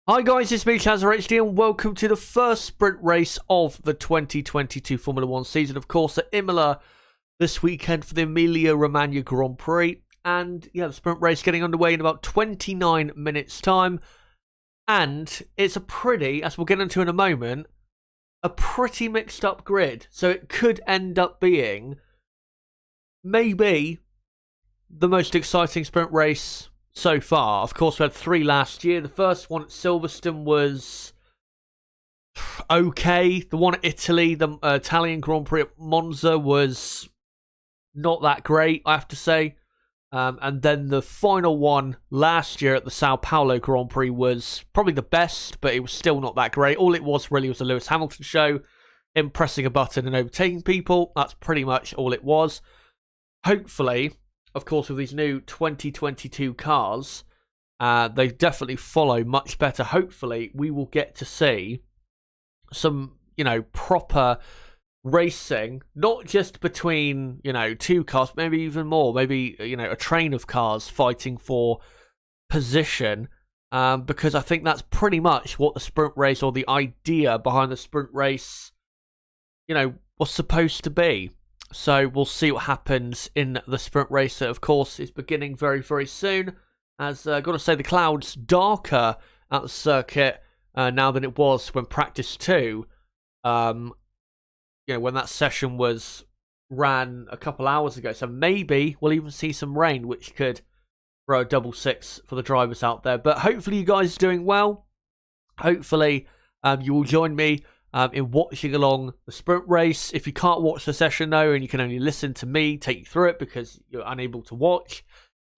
Hi guys, it's me, Charles HD, and welcome to the first sprint race of the 2022 Formula 1 season, of course, at Imola this weekend for the Emilia Romagna Grand Prix. And yeah, the sprint race getting underway in about 29 minutes' time. And it's a pretty, as we'll get into in a moment, a pretty mixed up grid. So it could end up being maybe the most exciting sprint race so far. Of course, we had 3 last year. The first one at Silverstone was okay. The one at Italy, the Italian Grand Prix at Monza, was not that great, I have to say. And then the final one last year at the Sao Paulo Grand Prix was probably the best, but it was still not that great. All it was really was a Lewis Hamilton show, him pressing a button and overtaking people. That's pretty much all it was. Hopefully, of course, with these new 2022 cars, they definitely follow much better. Hopefully, we will get to see some, proper racing, not just between, 2 cars, maybe even more, maybe, a train of cars fighting for position, because I think that's pretty much what the sprint race, or the idea behind the sprint race, was supposed to be. So we'll see what happens in the sprint race that, of course, is beginning very, very soon. As I've got to say, the clouds darker at the circuit now than it was when practice 2, when that session was ran a couple hours ago. So maybe we'll even see some rain, which could throw a double six for the drivers out there. But hopefully you guys are doing well. Hopefully you will join me in watching along the sprint race. If you can't watch the session though, and you can only listen to me take you through it because you're unable to watch,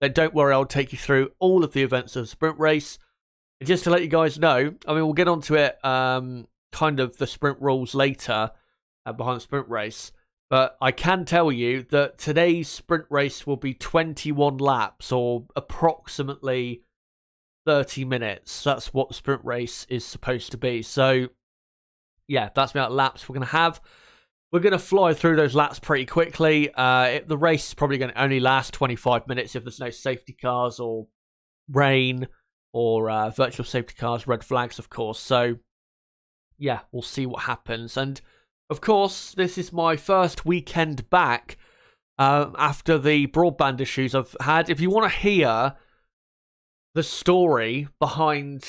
then don't worry, I'll take you through all of the events of the sprint race. And just to let you guys know, we'll get onto it, kind of the sprint rules later behind the sprint race, but I can tell you that today's sprint race will be 21 laps, or approximately 30 minutes. That's what the sprint race is supposed to be. So yeah, that's the amount of laps we're going to have. We're going to fly through those laps pretty quickly. The race is probably going to only last 25 minutes if there's no safety cars or rain or virtual safety cars, red flags, of course. So yeah, we'll see what happens. And of course, this is my first weekend back after the broadband issues I've had. If you want to hear the story behind,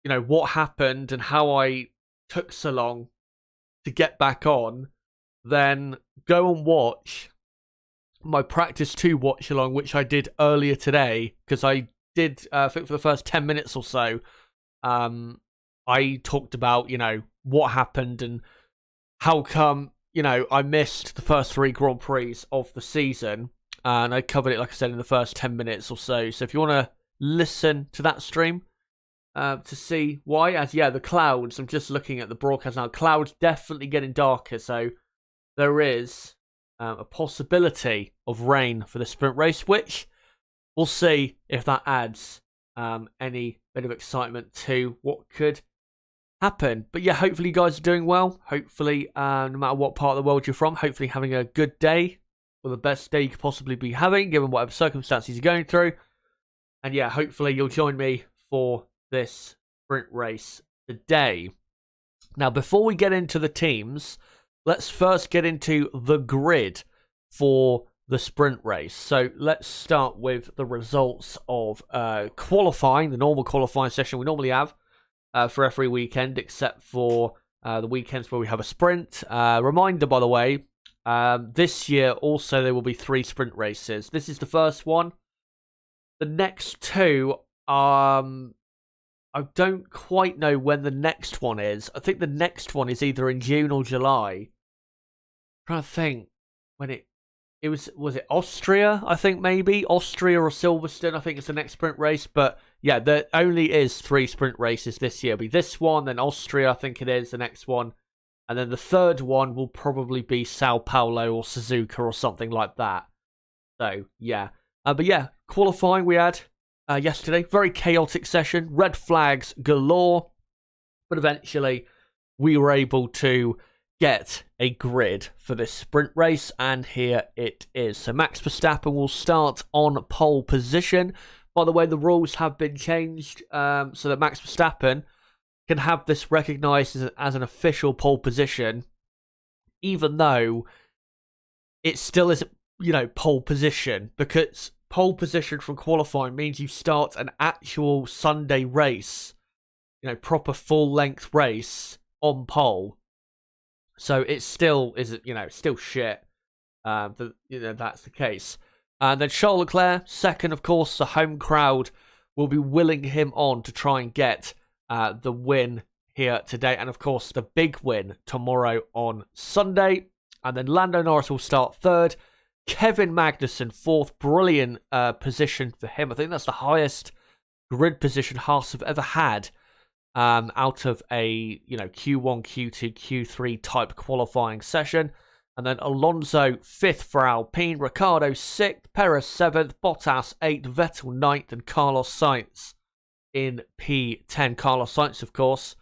what happened and how I took so long to get back on, then go and watch my practice 2 watch along, which I did earlier today, because I did, I think for the first 10 minutes or so, I talked about, what happened and how come, I missed the first 3 Grand Prix of the season, and I covered it, like I said, in the first 10 minutes or so. So if you want to listen to that stream, to see why, the clouds, I'm just looking at the broadcast now, clouds definitely getting darker, so there is a possibility of rain for the sprint race, which we'll see if that adds any bit of excitement to what could happen. But yeah, hopefully you guys are doing well. Hopefully, no matter what part of the world you're from, hopefully having a good day, or the best day you could possibly be having, given whatever circumstances you're going through. And yeah, hopefully you'll join me for this sprint race today. Now, before we get into the teams, let's first get into the grid for the sprint race. So let's start with the results of qualifying, the normal qualifying session we normally have for every weekend, except for the weekends where we have a sprint. Reminder, by the way, this year also there will be 3 sprint races. This is the first one. The next 2 I don't quite know when the next one is. I think the next one is either in June or July. I'm trying to think when it was it Austria? I think maybe Austria or Silverstone. I think it's the next sprint race. But yeah, there only is 3 sprint races this year. It'll be this one, then Austria, I think it is the next one, and then the third one will probably be Sao Paulo or Suzuka or something like that. So yeah, but yeah, qualifying we had yesterday, very chaotic session, red flags galore, but eventually we were able to get a grid for this sprint race, and here it is. So Max Verstappen will start on pole position, By the way, the rules have been changed so that Max Verstappen can have this recognised as an official pole position, even though it still isn't, pole position, because pole position from qualifying means you start an actual Sunday race, proper full-length race on pole. So it still isn't, still shit. That's the case. And then Charles Leclerc, second, of course, the home crowd will be willing him on to try and get the win here today. And, of course, the big win tomorrow on Sunday. And then Lando Norris will start third. Kevin Magnussen, fourth. Brilliant position for him. I think that's the highest grid position Haas have ever had out of a, Q1, Q2, Q3 type qualifying session. And then Alonso, 5th for Alpine. Ricciardo, 6th. Perez, 7th. Bottas, 8th. Vettel, 9th. And Carlos Sainz in P10. Carlos Sainz, of course,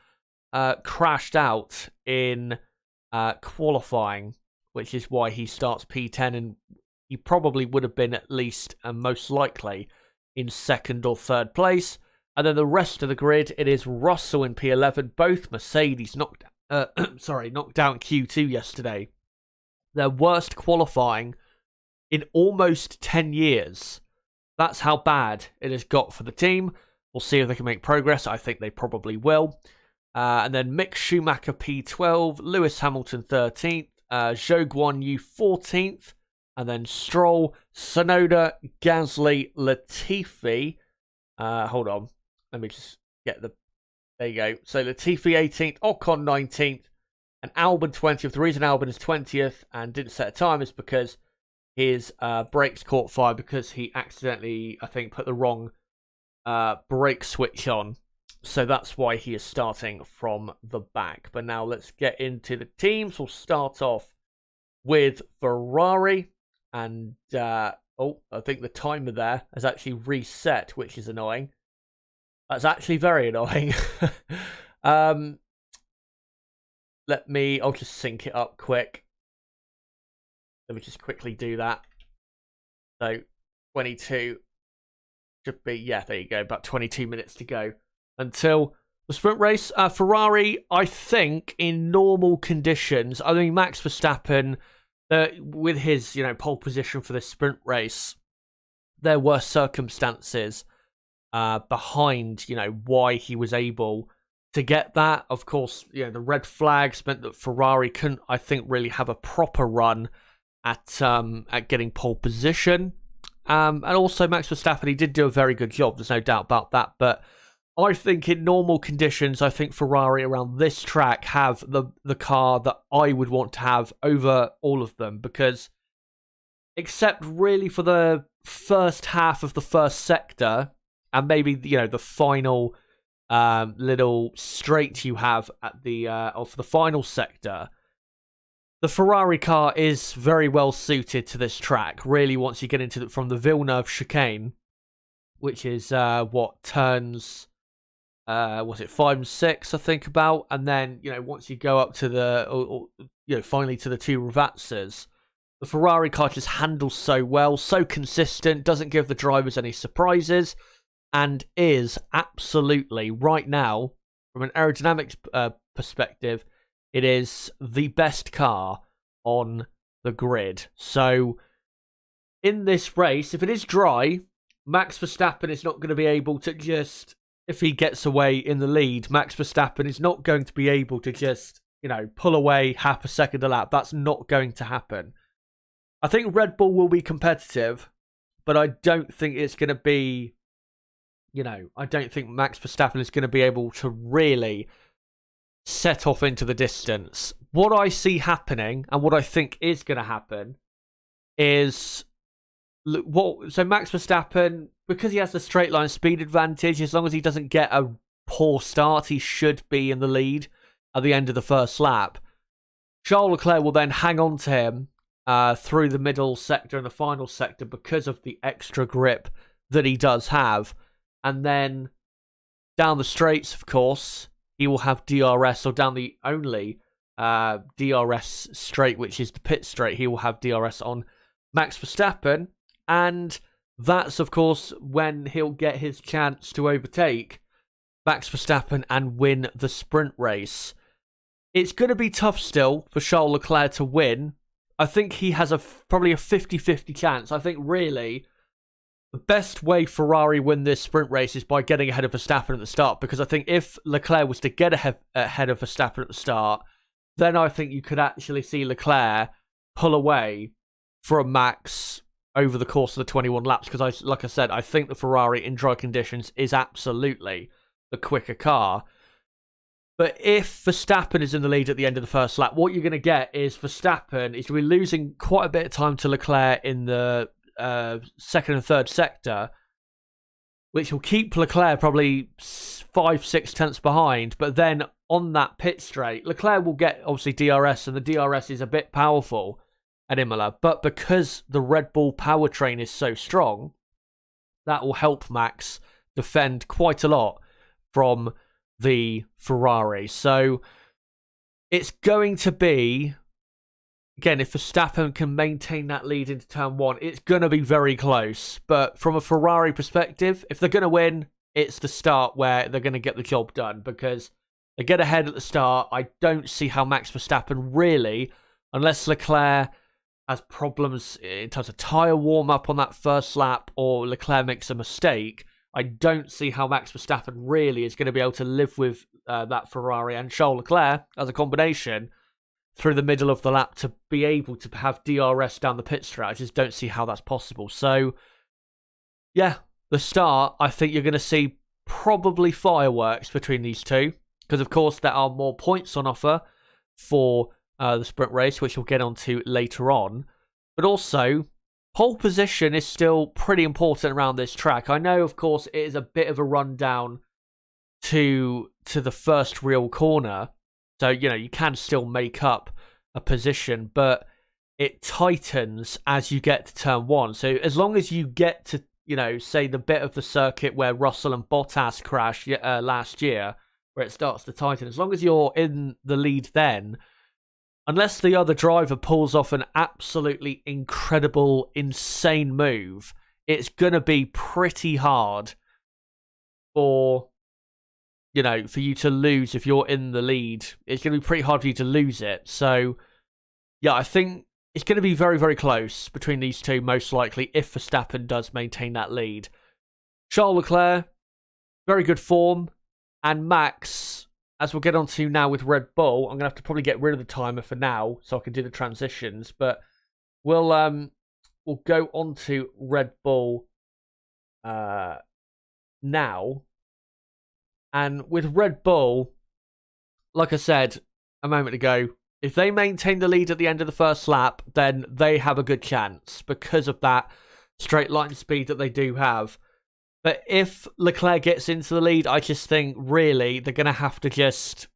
crashed out in qualifying, which is why he starts P10. And he probably would have been at least, and most likely, in 2nd or 3rd place. And then the rest of the grid, it is Russell in P11. Both Mercedes knocked out in Q2 yesterday. Their worst qualifying in almost 10 years. That's how bad it has got for the team. We'll see if they can make progress. I think they probably will. And then Mick Schumacher P12, Lewis Hamilton 13th, Zhou Guanyu 14th, and then Stroll, Tsunoda, Gasly, Latifi. Hold on. Let me just get the... There you go. So Latifi 18th, Ocon 19th, and Albon 20th. The reason Albon is 20th and didn't set a time is because his brakes caught fire because he accidentally, I think, put the wrong brake switch on. So that's why he is starting from the back. But now let's get into the teams. We'll start off with Ferrari. And, I think the timer there has actually reset, which is annoying. That's actually very annoying. I'll just sync it up quick. Let me just quickly do that. So, 22 should be, yeah, there you go, about 22 minutes to go until the sprint race. Ferrari, I think, in normal conditions, I mean, Max Verstappen, with his, pole position for this sprint race, there were circumstances behind, why he was able to get that. Of course, the red flags meant that Ferrari couldn't, I think, really have a proper run at getting pole position. And also Max Verstappen, he did do a very good job. There's no doubt about that. But I think in normal conditions, I think Ferrari around this track have the car that I would want to have over all of them, because except really for the first half of the first sector and maybe the final little straight you have at the of the final sector, the Ferrari car is very well suited to this track. Really, once you get into from the Villeneuve chicane, which is what turns, was it 5 and 6? I think about, and then once you go up to the, finally to the two Ravazzas, the Ferrari car just handles so well, so consistent, doesn't give the drivers any surprises, and is absolutely right now, from an aerodynamics perspective, it is the best car on the grid. So, in this race, if it is dry, Max Verstappen is not going to be able to just, if he gets away in the lead, Max Verstappen is not going to be able to just, pull away half a second a lap. That's not going to happen. I think Red Bull will be competitive, but I don't think it's going to be, I don't think Max Verstappen is going to be able to really set off into the distance. What I see happening, and what I think is going to happen, is so Max Verstappen, because he has the straight line speed advantage, as long as he doesn't get a poor start, he should be in the lead at the end of the first lap. Charles Leclerc will then hang on to him through the middle sector and the final sector because of the extra grip that he does have. And then down the straights, of course, he will have DRS, or down the only DRS straight, which is the pit straight, he will have DRS on Max Verstappen. And that's, of course, when he'll get his chance to overtake Max Verstappen and win the sprint race. It's going to be tough still for Charles Leclerc to win. I think he has probably a 50-50 chance. I think really the best way Ferrari win this sprint race is by getting ahead of Verstappen at the start, because I think if Leclerc was to get ahead of Verstappen at the start, then I think you could actually see Leclerc pull away from Max over the course of the 21 laps, because like I said, I think the Ferrari in dry conditions is absolutely the quicker car. But if Verstappen is in the lead at the end of the first lap, what you're going to get is Verstappen is going to be losing quite a bit of time to Leclerc in the second and third sector, which will keep Leclerc probably 5-6 tenths behind. But then on that pit straight, Leclerc will get obviously DRS, and the DRS is a bit powerful at Imola. But because the Red Bull powertrain is so strong, that will help Max defend quite a lot from the Ferrari. So it's going to be, again, if Verstappen can maintain that lead into turn one, it's going to be very close. But from a Ferrari perspective, if they're going to win, it's the start where they're going to get the job done, because they get ahead at the start. I don't see how Max Verstappen really, unless Leclerc has problems in terms of tyre warm-up on that first lap, or Leclerc makes a mistake, I don't see how Max Verstappen really is going to be able to live with that Ferrari and Charles Leclerc as a combination through the middle of the lap to be able to have DRS down the pit straight. I just don't see how that's possible. So, yeah, the start, I think you're going to see probably fireworks between these two, because, of course, there are more points on offer for the sprint race, which we'll get onto later on. But also, pole position is still pretty important around this track. I know, of course, it is a bit of a rundown to the first real corner. So, you can still make up a position, but it tightens as you get to turn one. So as long as you get to, say the bit of the circuit where Russell and Bottas crashed last year, where it starts to tighten, as long as you're in the lead then, unless the other driver pulls off an absolutely incredible, insane move, it's going to be pretty hard for you to lose if you're in the lead. It's going to be pretty hard for you to lose it. So, yeah, I think it's going to be very, very close between these two, most likely, if Verstappen does maintain that lead. Charles Leclerc, very good form. And Max, as we'll get on to now with Red Bull, I'm going to have to probably get rid of the timer for now so I can do the transitions. But we'll go on to Red Bull now. And with Red Bull, like I said a moment ago, if they maintain the lead at the end of the first lap, then they have a good chance because of that straight line speed that they do have. But if Leclerc gets into the lead, I just think really they're going to have to just...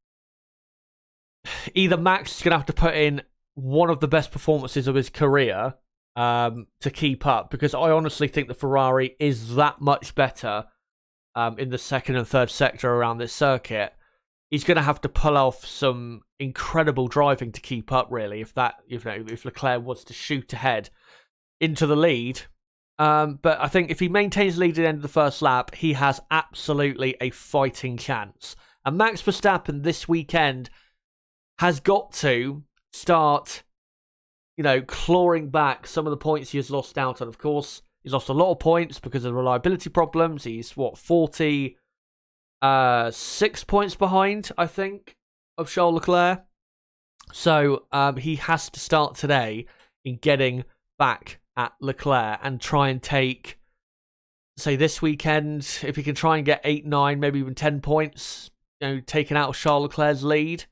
Either Max is going to have to put in one of the best performances of his career to keep up, because I honestly think the Ferrari is that much better in the second and third sector around this circuit. He's going to have to pull off some incredible driving to keep up, really, if Leclerc was to shoot ahead into the lead. But I think if he maintains the lead at the end of the first lap, he has absolutely a fighting chance. And Max Verstappen this weekend has got to start, clawing back some of the points he has lost out on. Of course, he's lost a lot of points because of reliability problems. He's, 46 points behind, I think, of Charles Leclerc. So he has to start today in getting back at Leclerc and try and take, say, this weekend, if he can try and get 8, 9, maybe even 10 points, taken out of Charles Leclerc's lead,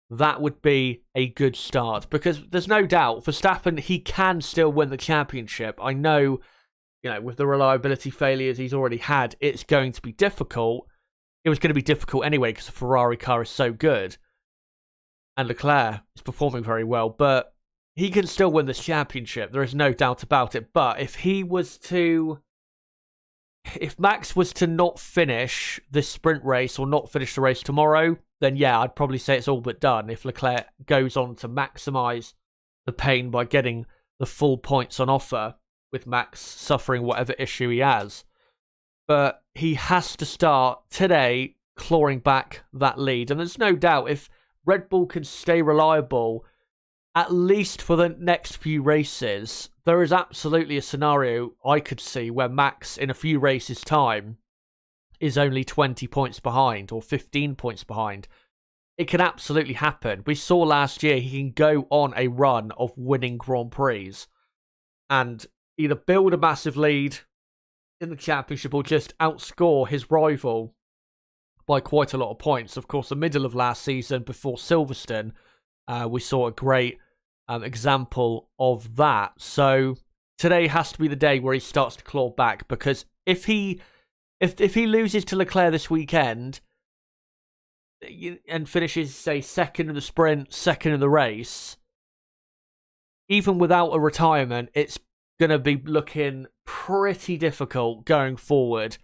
that would be a good start. Because there's no doubt, Verstappen, he can still win the championship. I know, with the reliability failures he's already had, it's going to be difficult. It was going to be difficult anyway because the Ferrari car is so good. And Leclerc is performing very well, but he can still win this championship. There is no doubt about it. But if Max was to not finish this sprint race or not finish the race tomorrow, then yeah, I'd probably say it's all but done. If Leclerc goes on to maximise the pain by getting the full points on offer with Max suffering whatever issue he has. But he has to start today clawing back that lead. And there's no doubt if Red Bull can stay reliable, at least for the next few races, there is absolutely a scenario I could see where Max, in a few races' time, is only 20 points behind or 15 points behind. It can absolutely happen. We saw last year he can go on a run of winning Grand Prix and either build a massive lead in the championship or just outscore his rival by quite a lot of points. Of course, the middle of last season before Silverstone, we saw a great example of that. So today has to be the day where he starts to claw back, because if he loses to Leclerc this weekend and finishes, say, second in the sprint, second in the race, even without a retirement, it's going to be looking pretty difficult going forward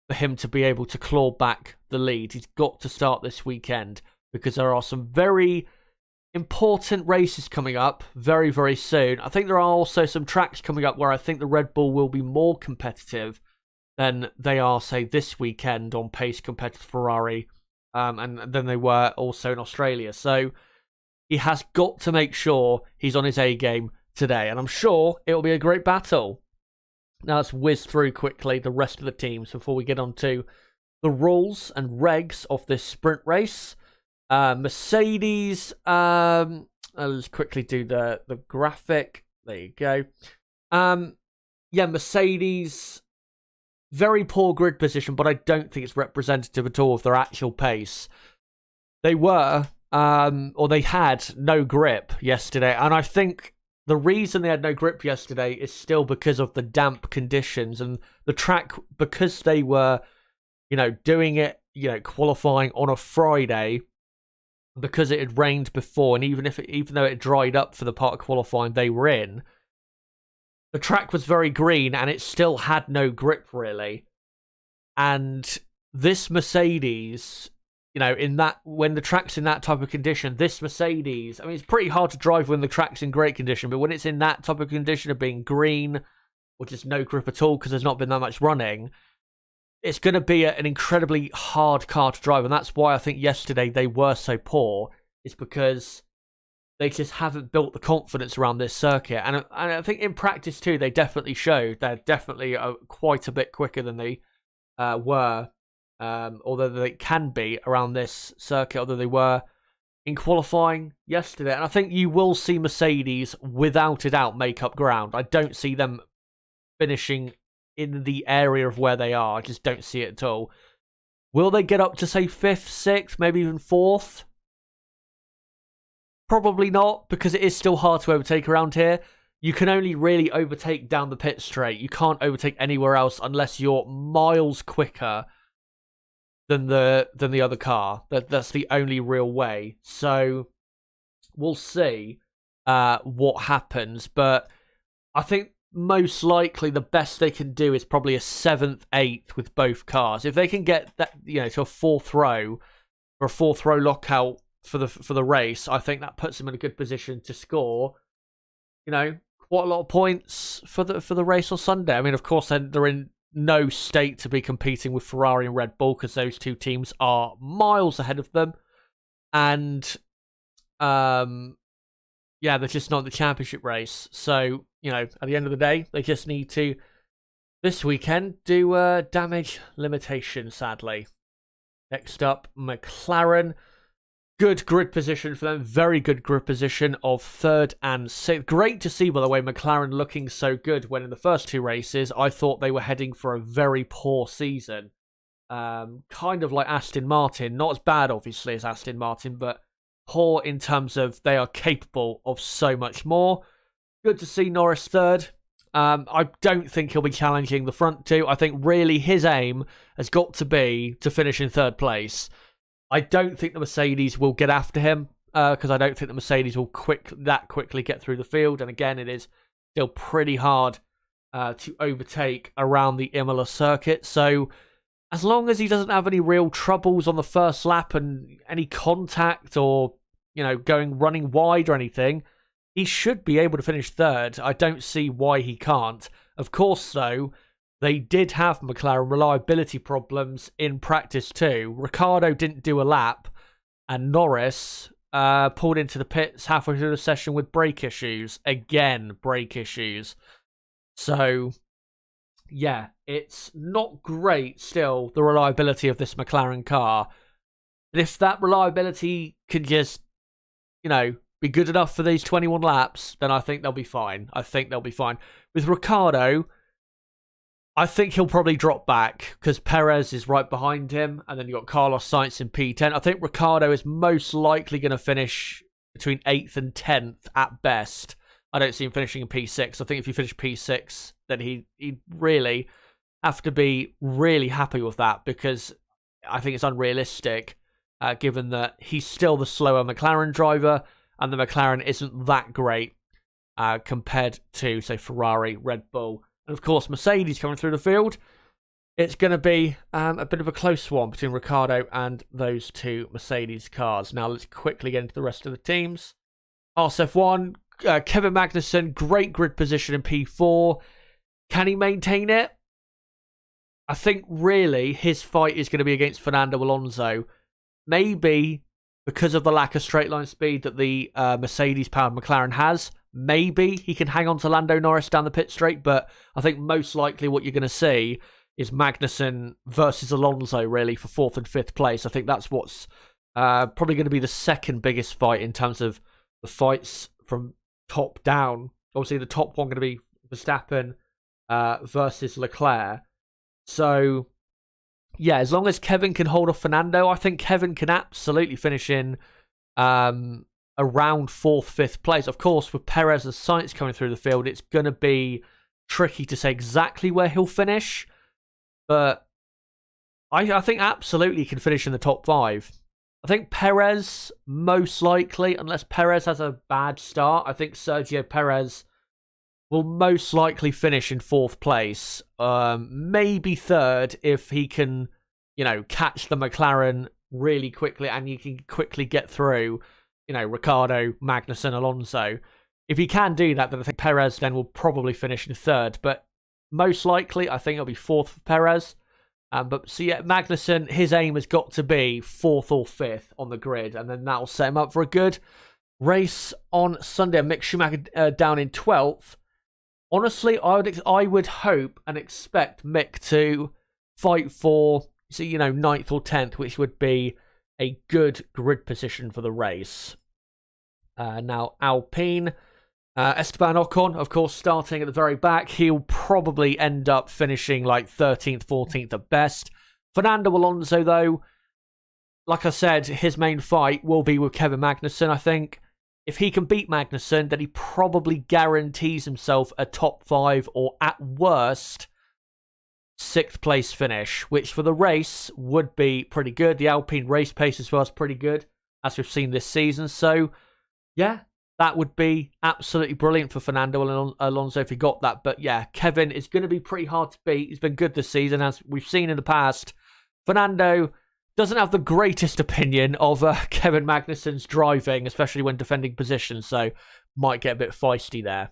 for him to be able to claw back the lead. He's got to start this weekend, because there are some very important races coming up very, very soon. I think there are also some tracks coming up where I think the Red Bull will be more competitive than they are, say, this weekend on pace compared to Ferrari, and than they were also in Australia. So he has got to make sure he's on his A game today, and I'm sure it'll be a great battle. Now let's whiz through quickly the rest of the teams before we get on to the rules and regs of this sprint race. Mercedes, let's quickly do the graphic. There you go. Mercedes, very poor grid position, but I don't think it's representative at all of their actual pace. They were, or they had no grip yesterday, and I think the reason they had no grip yesterday is still because of the damp conditions and the track, because they were, doing it, qualifying on a Friday, because it had rained before, and even though it dried up for the part of qualifying they were in, the track was very green and it still had no grip really. And this Mercedes, when the track's in that type of condition, this Mercedes, it's pretty hard to drive when the track's in great condition, but when it's in that type of condition of being green or just no grip at all because there's not been that much running, it's going to be an incredibly hard car to drive. And that's why I think yesterday they were so poor. It's because they just haven't built the confidence around this circuit. And I think in practice too, they definitely showed they're definitely quite a bit quicker than they were, although they can be around this circuit, although they were in qualifying yesterday. And I think you will see Mercedes, without a doubt, make up ground. I don't see them finishing in the area of where they are. I just don't see it at all. Will they get up to, say, 5th, 6th, maybe even 4th? Probably not, because it is still hard to overtake around here. You can only really overtake down the pit straight. You can't overtake anywhere else unless you're miles quicker than the other car. That's the only real way. So we'll see what happens. But I think most likely the best they can do is probably a 7th, 8th with both cars. If they can get that, to a 4th row or a 4th row lockout for the race, I think that puts them in a good position to score, quite a lot of points for the race on Sunday. Of course, they're in no state to be competing with Ferrari and Red Bull because those two teams are miles ahead of them, and they're just not in the championship race. So at the end of the day, they just need to this weekend do damage limitation. Sadly, next up, McLaren. Good grid position for them. Very good grid position of 3rd and 6th. Great to see, by the way, McLaren looking so good when in the first 2 races I thought they were heading for a very poor season. Kind of like Aston Martin. Not as bad, obviously, as Aston Martin, but poor in terms of they are capable of so much more. Good to see Norris 3rd. I don't think he'll be challenging the front 2. I think really his aim has got to be to finish in 3rd place. I don't think the Mercedes will get after him because I don't think the Mercedes will quickly get through the field. And again, it is still pretty hard to overtake around the Imola circuit. So as long as he doesn't have any real troubles on the first lap and any contact or running wide or anything, he should be able to finish third. I don't see why he can't. Of course, though, they did have McLaren reliability problems in practice too. Ricciardo didn't do a lap, and Norris pulled into the pits halfway through the session with brake issues. Again, brake issues. So, yeah, it's not great still, the reliability of this McLaren car. But if that reliability can just, be good enough for these 21 laps, then I think they'll be fine. With Ricciardo, I think he'll probably drop back because Perez is right behind him, and then you've got Carlos Sainz in P10. I think Ricciardo is most likely going to finish between 8th and 10th at best. I don't see him finishing in P6. I think if you finish P6, then he'd really have to be really happy with that, because I think it's unrealistic, given that he's still the slower McLaren driver, and the McLaren isn't that great compared to, say, Ferrari, Red Bull, and of course Mercedes coming through the field. It's going to be a bit of a close one between Ricciardo and those two Mercedes cars. Now let's quickly get into the rest of the teams. RSF1, Kevin Magnussen, great grid position in P4. Can he maintain it? I think really his fight is going to be against Fernando Alonso. Maybe because of the lack of straight line speed that the Mercedes-powered McLaren has, maybe he can hang on to Lando Norris down the pit straight, but I think most likely what you're going to see is Magnussen versus Alonso, really, for 4th and 5th place. I think that's what's probably going to be the second biggest fight in terms of the fights from top down. Obviously, the top one going to be Verstappen versus Leclerc. So, yeah, as long as Kevin can hold off Fernando, I think Kevin can absolutely finish in around 4th, 5th place. Of course, with Perez and Sainz coming through the field, it's going to be tricky to say exactly where he'll finish. But I think absolutely he can finish in the top 5. I think Perez, most likely, unless Perez has a bad start, I think Sergio Perez will most likely finish in 4th place. Maybe 3rd if he can, catch the McLaren really quickly and you can quickly get through, Ricciardo, Magnussen, Alonso. If he can do that, then I think Perez then will probably finish in 3rd. But most likely, I think it'll be 4th for Perez. Magnussen, his aim has got to be 4th or 5th on the grid, and then that'll set him up for a good race on Sunday. Mick Schumacher down in 12th. Honestly, I would hope and expect Mick to fight for, 9th or 10th, which would be a good grid position for the race. Now, Alpine. Esteban Ocon, of course, starting at the very back. He'll probably end up finishing like 13th, 14th at best. Fernando Alonso, though, like I said, his main fight will be with Kevin Magnussen, I think. If he can beat Magnussen, then he probably guarantees himself a top 5 or, at worst, 6th place finish, which for the race would be pretty good. The Alpine race pace as well is pretty good, as we've seen this season. So, yeah. That would be absolutely brilliant for Fernando Alonso if he got that. But yeah, Kevin is going to be pretty hard to beat. He's been good this season, as we've seen in the past. Fernando doesn't have the greatest opinion of Kevin Magnussen's driving, especially when defending positions, so might get a bit feisty there.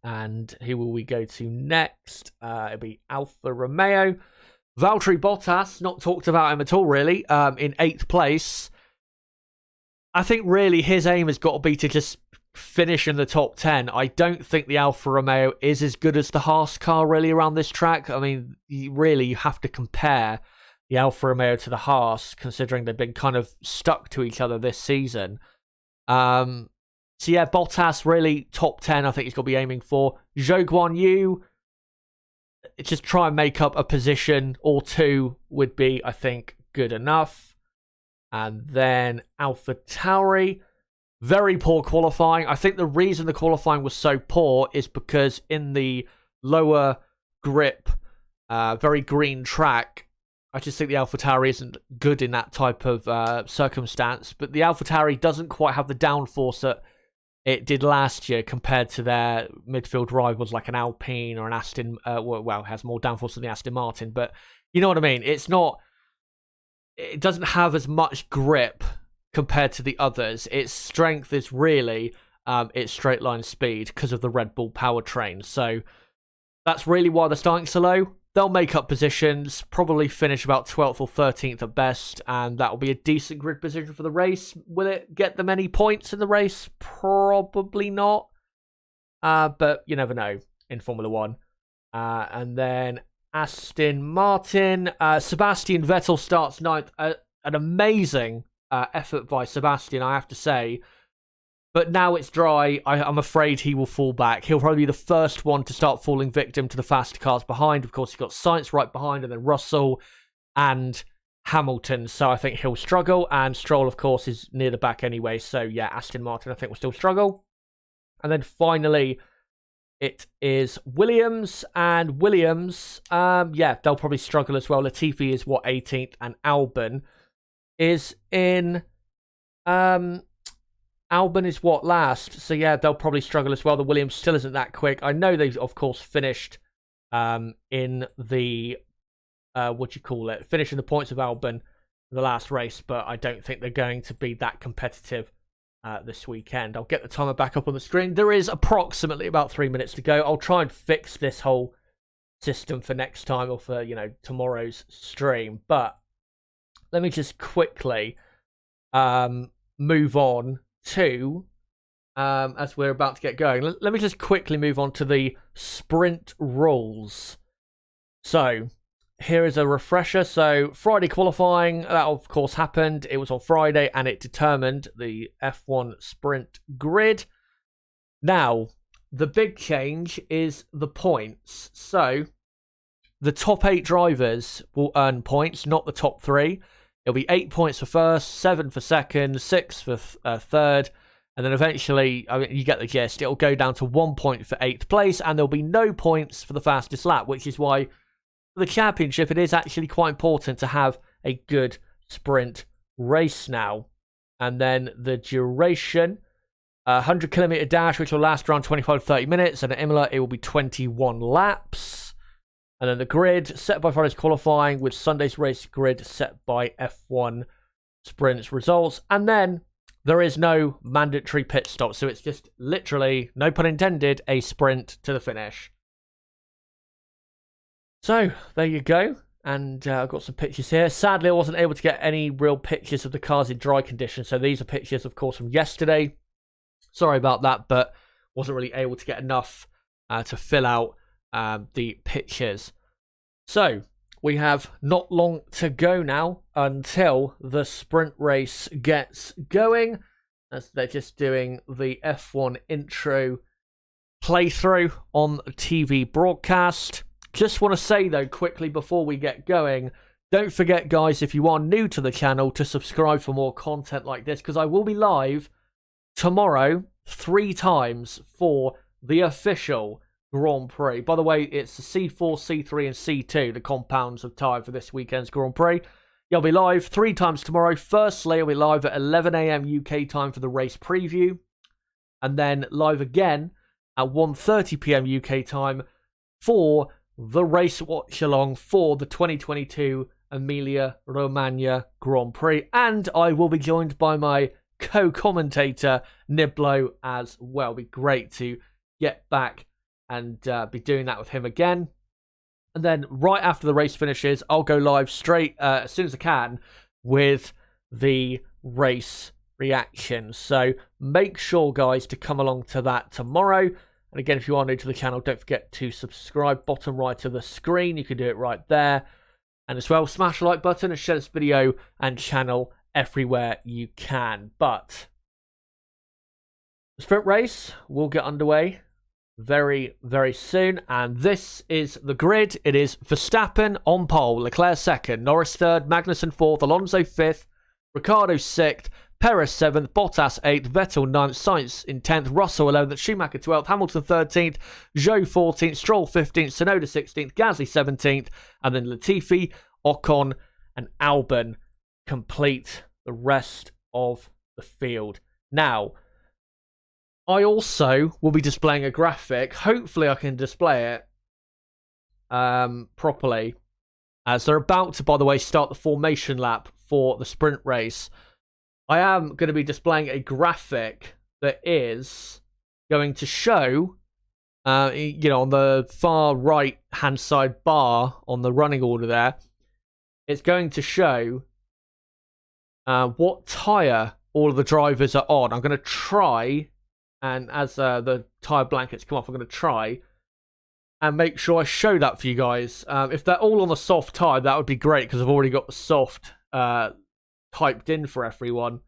And who will we go to next? It'll be Alfa Romeo. Valtteri Bottas, not talked about him at all, really, in 8th place. I think really his aim has got to be to just finish in the top 10. I don't think the Alfa Romeo is as good as the Haas car really around this track. I mean, you have to compare the Alfa Romeo to the Haas, considering they've been kind of stuck to each other this season. So yeah, Bottas really top 10 I think he's got to be aiming for. Zhou Guanyu, just try and make up a position or two would be, I think, good enough. And then AlphaTauri, very poor qualifying. I think the reason the qualifying was so poor is because in the lower grip, very green track, I just think the AlphaTauri isn't good in that type of circumstance. But the AlphaTauri doesn't quite have the downforce that it did last year compared to their midfield rivals like an Alpine or an Aston. It has more downforce than the Aston Martin. But you know what I mean? It doesn't have as much grip compared to the others. Its strength is really its straight line speed because of the Red Bull powertrain. So that's really why they're starting so low. They'll make up positions, probably finish about 12th or 13th at best, and that will be a decent grid position for the race. Will it get them any points in the race? Probably not. But you never know in Formula 1. And then Aston Martin. Sebastian Vettel starts 9th. An amazing effort by Sebastian, I have to say. But now it's dry. I'm afraid he will fall back. He'll probably be the first one to start falling victim to the faster cars behind. Of course, you've got Sainz right behind, and then Russell and Hamilton. So I think he'll struggle. And Stroll, of course, is near the back anyway. So yeah, Aston Martin, I think, will still struggle. And then finally, it is Williams. And Williams, yeah, they'll probably struggle as well. Latifi is, 18th? And Albon is in... Albon is last? So yeah, they'll probably struggle as well. The Williams still isn't that quick. I know they've, of course, finished in the, finishing the points of Albon in the last race, but I don't think they're going to be that competitive this weekend. I'll get the timer back up on the screen. There is approximately about 3 minutes to go. I'll try and fix this whole system for next time or for, tomorrow's stream. But let me just quickly move on to, as we're about to get going, let me just quickly move on to the sprint rules. So, here is a refresher. So, Friday qualifying, that of course happened. It was on Friday and it determined the F1 sprint grid. Now, the big change is the points. So, the top 8 drivers will earn points, not the top 3. It'll be 8 points for first, 7 for second, 6 for third, and then eventually, you get the gist, it'll go down to 1 point for 8th place, and there'll be no points for the fastest lap, which is why for the championship, it is actually quite important to have a good sprint race now. And then the duration, 100-kilometer dash, which will last around 25-30 minutes, and at Imola, it will be 21 laps. And then the grid, set by Friday's qualifying, with Sunday's race grid set by F1 sprints results. And then there is no mandatory pit stop. So it's just literally, no pun intended, a sprint to the finish. So there you go. And I've got some pictures here. Sadly, I wasn't able to get any real pictures of the cars in dry condition. So these are pictures, of course, from yesterday. Sorry about that, but wasn't really able to get enough to fill out the pictures. So we have not long to go now until the sprint race gets going, as they're just doing the F1 intro playthrough on TV broadcast. Just want to say though, quickly before we get going, don't forget guys, if you are new to the channel, to subscribe for more content like this, because I will be live tomorrow 3 times for the official Grand Prix. By the way, it's the C4, C3 and C2, the compounds of time for this weekend's Grand Prix. You'll be live 3 times tomorrow. Firstly, I'll be live at 11 AM UK time for the race preview, and then live again at 1:30 PM UK time for the race watch-along for the 2022 Emilia Romagna Grand Prix. And I will be joined by my co-commentator, Niblo, as well. It'll be great to get back and be doing that with him again. And then right after the race finishes, I'll go live straight as soon as I can with the race reaction. So make sure, guys, to come along to that tomorrow. And again, if you are new to the channel, don't forget to subscribe. Bottom right of the screen, you can do it right there. And as well, smash the like button and share this video and channel everywhere you can. But the sprint race will get underway very, very soon. And this is the grid. It is Verstappen on pole, Leclerc 2nd, Norris 3rd, Magnussen 4th, Alonso 5th, Ricciardo 6th, Perez 7th, Bottas 8th, Vettel 9th, Sainz in 10th, Russell 11th, Schumacher 12th, Hamilton 13th, Zhou 14th, Stroll 15th, Tsunoda 16th, Gasly 17th, and then Latifi, Ocon, and Albon complete the rest of the field. Now, I also will be displaying a graphic. Hopefully I can display it properly, as they're about to, by the way, start the formation lap for the sprint race. I am going to be displaying a graphic that is going to show, on the far right hand side bar on the running order there, it's going to show what tyre all of the drivers are on. I'm going to try, and as the tyre blankets come off, I'm going to try and make sure I show that for you guys. If they're all on the soft tyre, that would be great, because I've already got the soft typed in for everyone.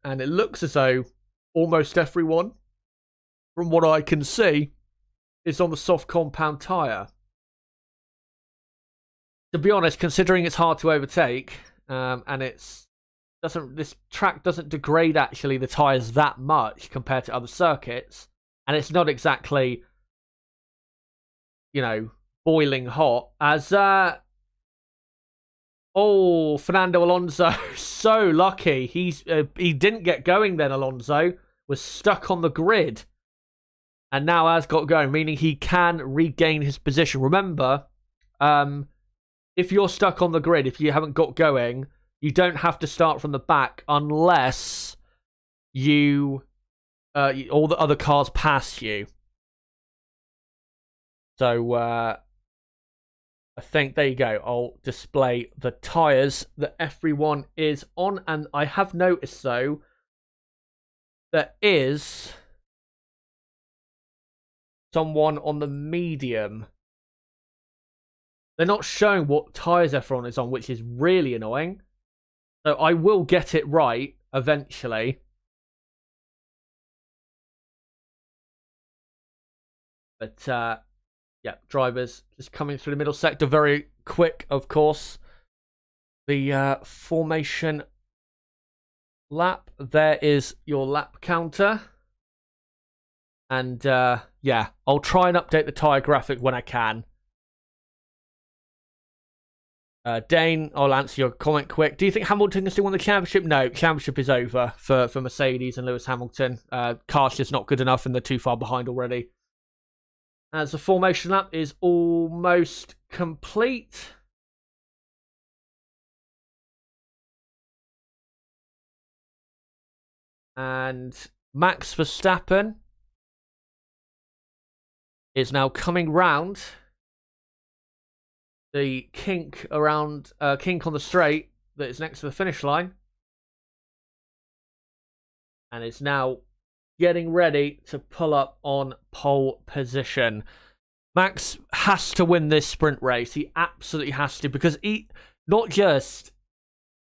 And it looks as though almost everyone, from what I can see, is on the soft compound tyre. To be honest, considering it's hard to overtake, and this track doesn't degrade actually the tyres that much compared to other circuits, and it's not exactly, boiling hot, as Fernando Alonso, so lucky. He didn't get going then. Alonso was stuck on the grid, and now has got going, meaning he can regain his position. Remember, if you're stuck on the grid, if you haven't got going, you don't have to start from the back unless all the other cars pass you. So I think, there you go, I'll display the tyres that everyone is on. And I have noticed, though, there is someone on the medium. They're not showing what tyres everyone is on, which is really annoying. So I will get it right eventually. But, yeah, drivers just coming through the middle sector. Very quick, of course. The formation lap. There is your lap counter. And, yeah, I'll try and update the tyre graphic when I can. Dane, I'll answer your comment quick. Do you think Hamilton can still win the championship? No, championship is over for Mercedes and Lewis Hamilton. Car's just not good enough, and they're too far behind already. As the formation lap is almost complete. And Max Verstappen is now coming round the kink on the straight that is next to the finish line. And is now getting ready to pull up on pole position. Max has to win this sprint race. He absolutely has to, because he not just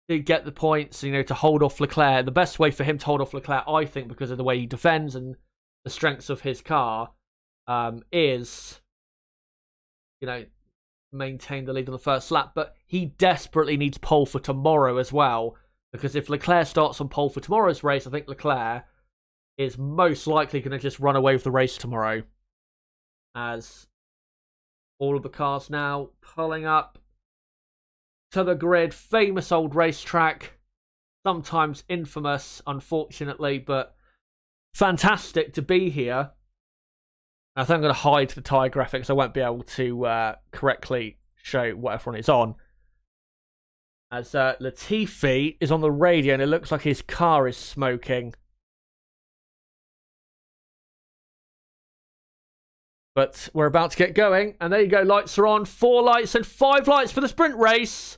to get the points, to hold off Leclerc. The best way for him to hold off Leclerc, I think, because of the way he defends and the strengths of his car, is, maintain the lead on the first lap. But he desperately needs pole for tomorrow as well, because if Leclerc starts on pole for tomorrow's race, I think Leclerc is most likely going to just run away with the race tomorrow, as all of the cars now pulling up to the grid. Famous old racetrack, sometimes infamous, unfortunately, but fantastic to be here. I think I'm going to hide the tyre graphics. I won't be able to correctly show what everyone is on. As Latifi is on the radio, and it looks like his car is smoking. But we're about to get going. And there you go. Lights are on. 4 lights and 5 lights for the sprint race.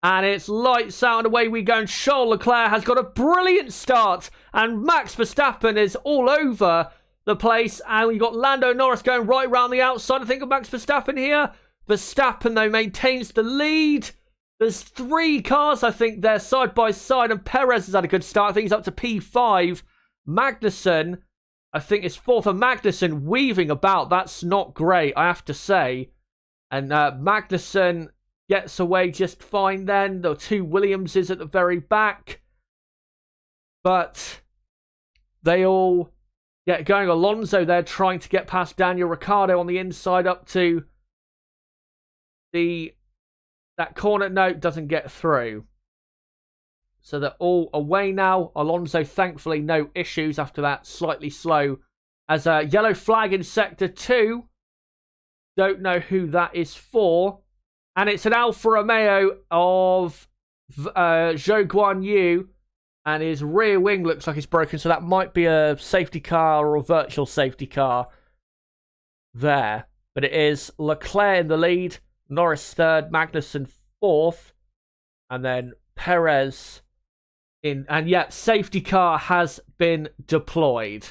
And it's lights out and away we go. And Charles Leclerc has got a brilliant start. And Max Verstappen is all over the place. And we've got Lando Norris going right round the outside. I think of Max Verstappen here. Verstappen, though, maintains the lead. There's 3 cars, I think, there side by side. And Perez has had a good start. I think he's up to P5. Magnussen, I think, is 4th. And Magnussen weaving about. That's not great, I have to say. And Magnussen gets away just fine then. The 2 Williamses at the very back. But they all get going. Alonso there trying to get past Daniel Ricciardo on the inside up to that corner. No, doesn't get through. So they're all away now. Alonso, thankfully, no issues after that. Slightly slow. As a yellow flag in Sector 2. Don't know who that is for. And it's an Alfa Romeo of Zhou Guanyu And his rear wing looks like it's broken, so that might be a safety car or a virtual safety car there. But it is Leclerc in the lead, Norris third, Magnussen fourth, and then Perez in. And yet, safety car has been deployed.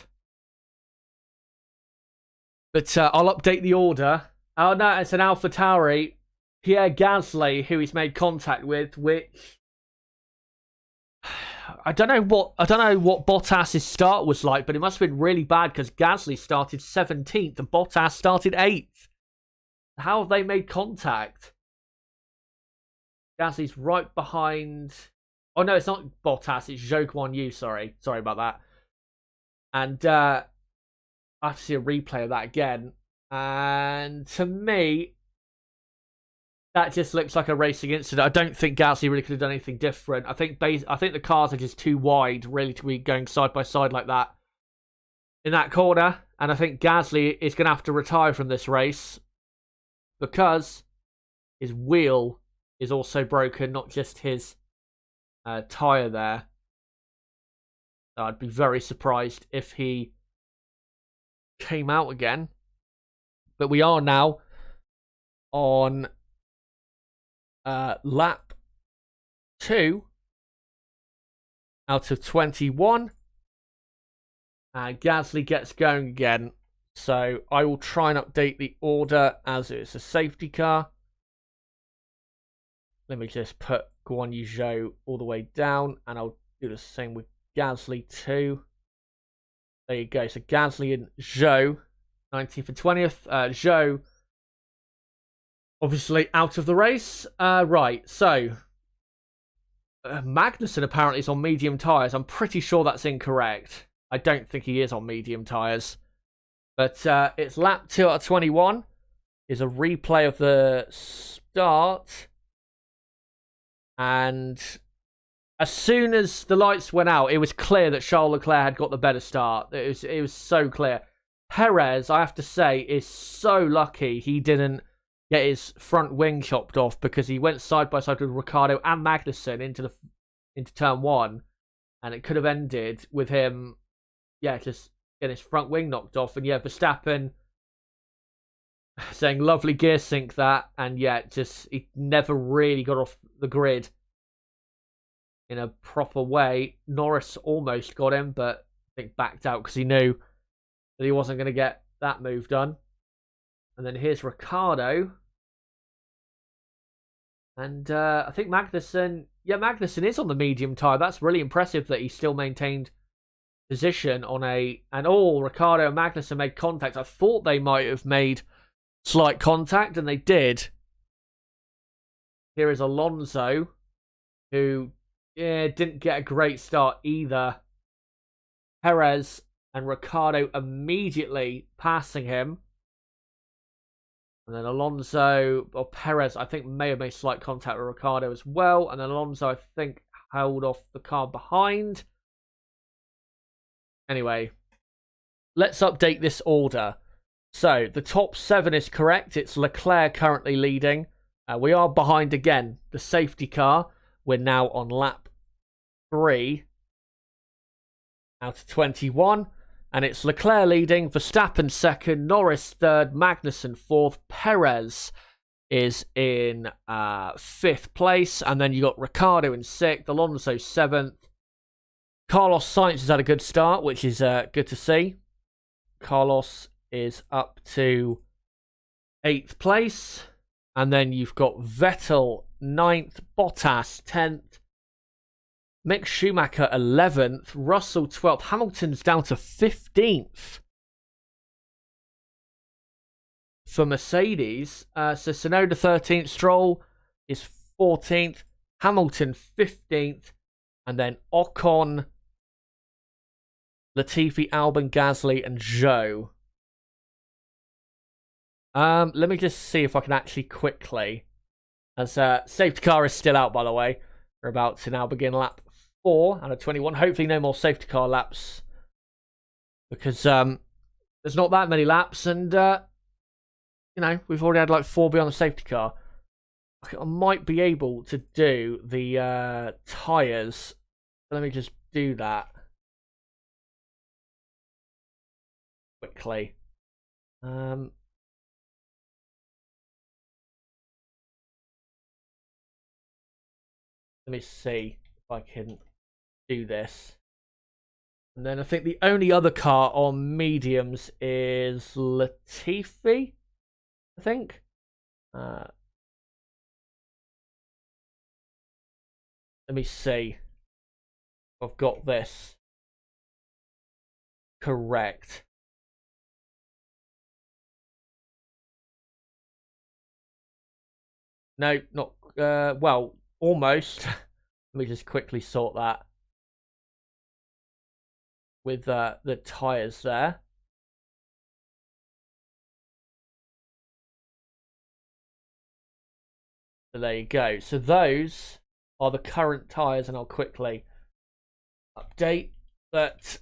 But I'll update the order. Oh no, it's an AlphaTauri, Pierre Gasly, who he's made contact with, which I don't know what Bottas's start was like, but it must have been really bad because Gasly started 17th and Bottas started 8th. How have they made contact? Gasly's right behind. Oh no, it's not Bottas, it's Zhou Guanyu, sorry about that. And I have to see a replay of that again. And to me, that just looks like a racing incident. I don't think Gasly really could have done anything different. I think the cars are just too wide, really, to be going side by side like that in that corner. And I think Gasly is going to have to retire from this race because his wheel is also broken, not just his tyre there. So I'd be very surprised if he came out again. But we are now on lap 2 out of 21. And Gasly gets going again. So I will try and update the order as it's a safety car. Let me just put Guan Yu Zhou all the way down. And I'll do the same with Gasly too. There you go. So Gasly and Zhou, 19th and 20th. Zhou, obviously out of the race. Right, so Magnussen apparently is on medium tyres. I'm pretty sure that's incorrect. I don't think he is on medium tyres. But it's lap 2 out of 21. Is a replay of the start. And as soon as the lights went out, it was clear that Charles Leclerc had got the better start. It was so clear. Perez, I have to say, is so lucky he didn't get his front wing chopped off because he went side by side with Ricciardo and Magnussen into turn 1, and it could have ended with him, just getting his front wing knocked off. And Verstappen saying lovely gear sync that, and he never really got off the grid in a proper way. Norris almost got him, but I think backed out because he knew that he wasn't going to get that move done. And then here's Ricciardo. And I think Magnussen is on the medium tyre. That's really impressive that he still maintained position on Ricciardo and Magnussen made contact. I thought they might have made slight contact, and they did. Here is Alonso, who didn't get a great start either. Perez and Ricciardo immediately passing him. And then Perez, I think, may have made slight contact with Ricciardo as well. And then Alonso, I think, held off the car behind. Anyway, let's update this order. So, the top 7 is correct. It's Leclerc currently leading. We are behind again the safety car. We're now on lap 3 out of 21. And it's Leclerc leading, Verstappen second, Norris third, Magnussen fourth, Perez is in 5th place. And then you got Ricciardo in 6th, Alonso 7th. Carlos Sainz has had a good start, which is good to see. Carlos is up to 8th place. And then you've got Vettel 9th, Bottas 10th. Mick Schumacher 11th, Russell 12th, Hamilton's down to 15th for Mercedes. So Tsunoda 13th, Stroll is 14th, Hamilton 15th, and then Ocon, Latifi, Albon, Gasly, and Zhou. Let me just see if I can actually quickly, as safety car is still out, by the way. We're about to now begin lap 4 out of 21. Hopefully no more safety car laps, because there's not that many laps, and we've already had like 4 beyond the safety car. I might be able to do the tyres. Let me just do that quickly. Let me see if I can do this. And then I think the only other car on mediums is Latifi, I think. Let me see. I've got this correct. No, not well, almost. Let me just quickly sort that with the tyres there. So there you go. So those are the current tyres, and I'll quickly update that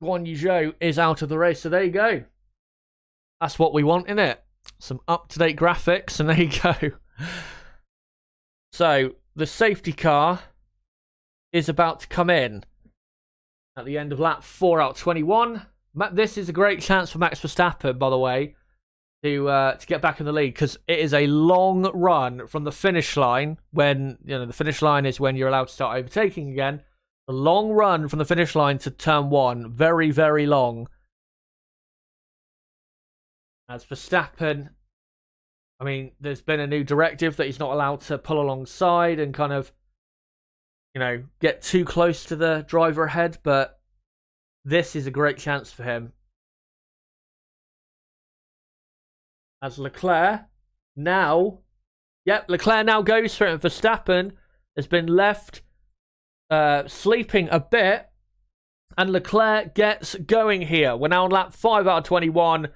Guan Yu Zhou is out of the race. So there you go. That's what we want, innit? Some up-to-date graphics, and there you go. So the safety car is about to come in at the end of lap 4 out of 21. This is a great chance for Max Verstappen, by the way, to get back in the lead, because it is a long run from the finish line. When the finish line is when you're allowed to start overtaking again. The long run from the finish line to turn 1, very, very long. As Verstappen, I mean, there's been a new directive that he's not allowed to pull alongside and kind of, get too close to the driver ahead, but this is a great chance for him. As Leclerc now, Leclerc now goes for it, and Verstappen has been left sleeping a bit, and Leclerc gets going here. We're now on lap 5 out of 21.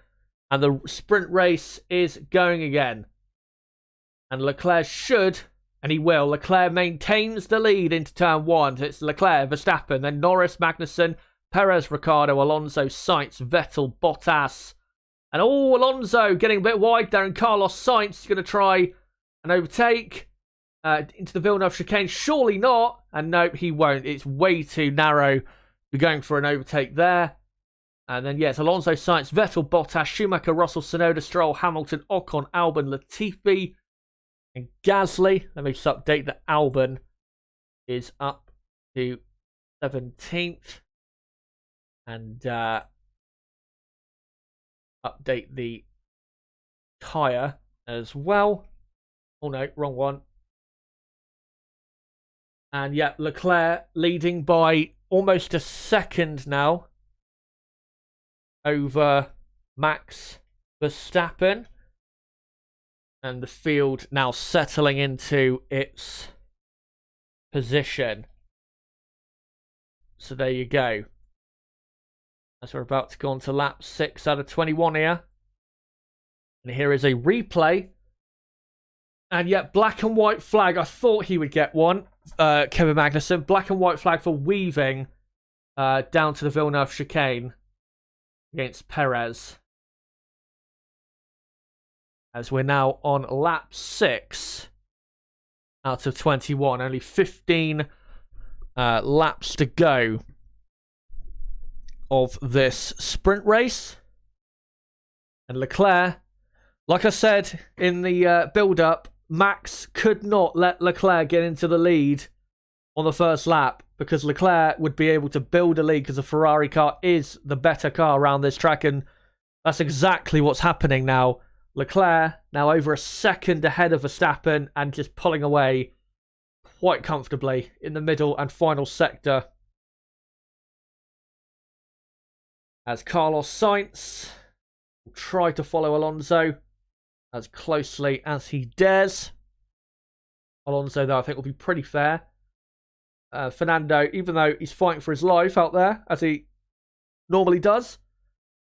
And the sprint race is going again. And Leclerc should, and he will. Leclerc maintains the lead into turn 1. So it's Leclerc, Verstappen, then Norris, Magnussen, Perez, Ricciardo, Alonso, Sainz, Vettel, Bottas. And Alonso getting a bit wide there. And Carlos Sainz is going to try and overtake into the Villeneuve chicane. Surely not. And no, he won't. It's way too narrow. We're going for an overtake there. And then, yes, Alonso, Sainz, Vettel, Bottas, Schumacher, Russell, Tsunoda, Stroll, Hamilton, Ocon, Albon, Latifi, and Gasly. Let me just update that Albon is up to 17th. And update the tyre as well. Oh, no, wrong one. And, yeah, Leclerc leading by almost a second now over Max Verstappen, and the field now settling into its position. So there you go. As we're about to go on to lap 6 out of 21 here. And here is a replay. And yet, black and white flag. I thought he would get one. Kevin Magnussen. Black and white flag for weaving down to the Villeneuve chicane against Perez. As we're now on lap 6 out of 21. Only 15 laps to go of this sprint race. And Leclerc, like I said in the build-up, Max could not let Leclerc get into the lead on the first lap, because Leclerc would be able to build a lead, because the Ferrari car is the better car around this track, and that's exactly what's happening now. Leclerc now over a second ahead of Verstappen and just pulling away quite comfortably in the middle and final sector. As Carlos Sainz will try to follow Alonso as closely as he dares. Alonso, though, I think will be pretty fair. Fernando, even though he's fighting for his life out there, as he normally does,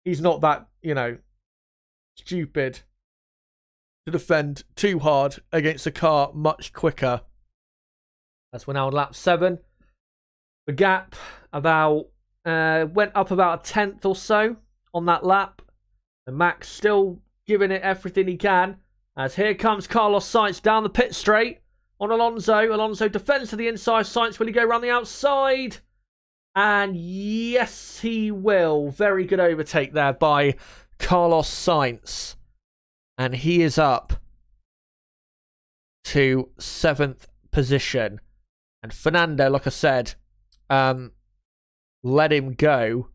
he's not that, stupid to defend too hard against a car much quicker. As we're now on lap 7. The gap went up about a tenth or so on that lap. And Max still giving it everything he can. As here comes Carlos Sainz down the pit straight on Alonso. Alonso defends to the inside. Sainz, will he go around the outside? And yes, he will. Very good overtake there by Carlos Sainz. And he is up to 7th position. And Fernando, like I said, let him go.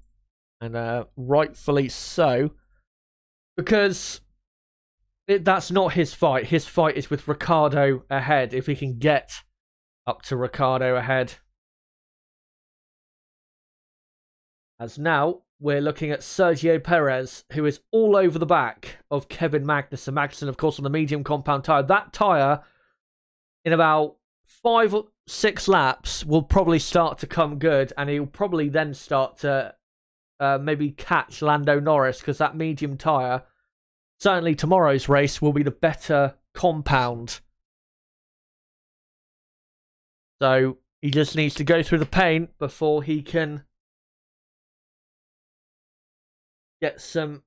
And rightfully so. Because that's not his fight. His fight is with Ricciardo ahead. If he can get up to Ricciardo ahead. As now, we're looking at Sergio Perez, who is all over the back of Kevin Magnussen. Magnussen, of course, on the medium compound tyre. That tyre, in about 5 or 6 laps, will probably start to come good. And he'll probably then start to maybe catch Lando Norris, because that medium tyre, certainly tomorrow's race, will be the better compound. So he just needs to go through the pain before he can get some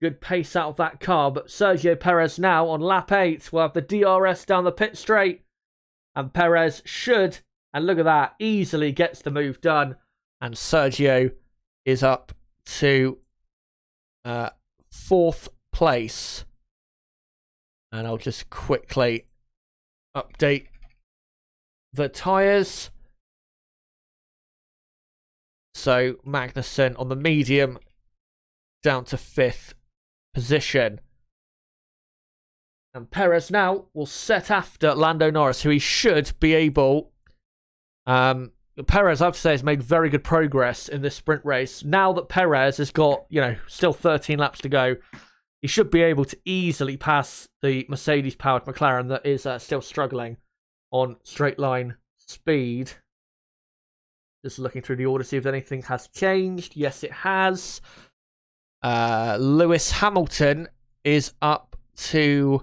good pace out of that car. But Sergio Perez now on lap 8 will have the DRS down the pit straight. And Perez should, and look at that, easily gets the move done. And Sergio is up to 4th place. And I'll just quickly update the tyres. So Magnussen on the medium down to 5th position. And Perez now will set after Lando Norris, who he should be able... Perez, I have to say, has made very good progress in this sprint race. Now that Perez has got, still 13 laps to go, he should be able to easily pass the Mercedes-powered McLaren that is still struggling on straight line speed. Just looking through the order, see if anything has changed. Yes, it has. Lewis Hamilton is up to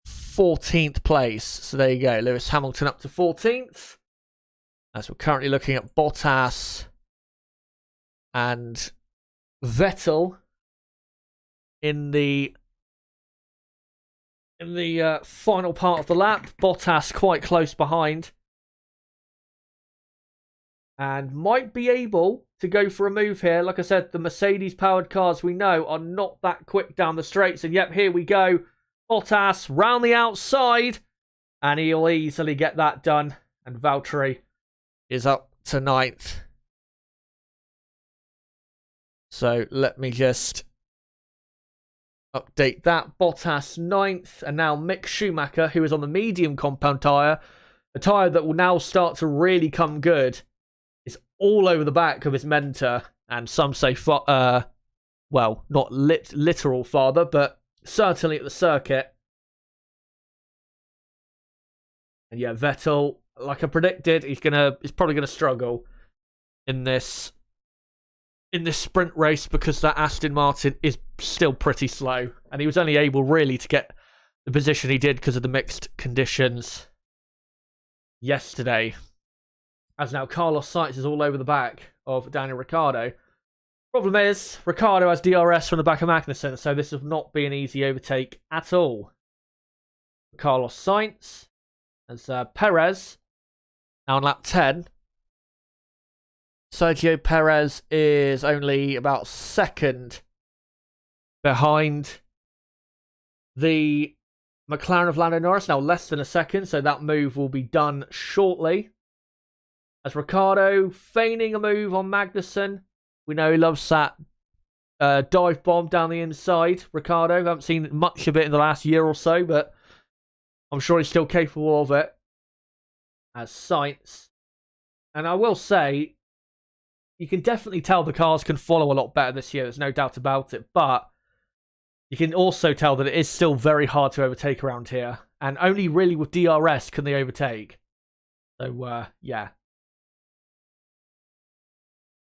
14th place. So there you go. Lewis Hamilton up to 14th. As we're currently looking at Bottas and Vettel in the final part of the lap. Bottas quite close behind. And might be able to go for a move here. Like I said, the Mercedes-powered cars we know are not that quick down the straights. And yep, here we go. Bottas round the outside. And he'll easily get that done. And Valtteri is up to 9th. So let me just update that. Bottas 9th. And now Mick Schumacher, who is on the medium compound tyre. A tyre that will now start to really come good. Is all over the back of his mentor, and some say, well, not literal father, but certainly at the circuit. And yeah, Vettel, like I predicted, he's probably gonna struggle in this sprint race because that Aston Martin is still pretty slow, and he was only able really to get the position he did because of the mixed conditions yesterday. As now Carlos Sainz is all over the back of Daniel Ricciardo. Problem is, Ricciardo has DRS from the back of Magnussen, so this will not be an easy overtake at all. Carlos Sainz as Perez now on lap 10. Sergio Perez is only about 2nd behind the McLaren of Lando Norris, now less than a 2nd, so that move will be done shortly. As Ricciardo feigning a move on Magnussen. We know he loves that dive bomb down the inside. Ricciardo, I haven't seen much of it in the last year or so, but I'm sure he's still capable of it. As Sainz. And I will say, you can definitely tell the cars can follow a lot better this year. There's no doubt about it. But you can also tell that it is still very hard to overtake around here. And only really with DRS can they overtake. So, yeah.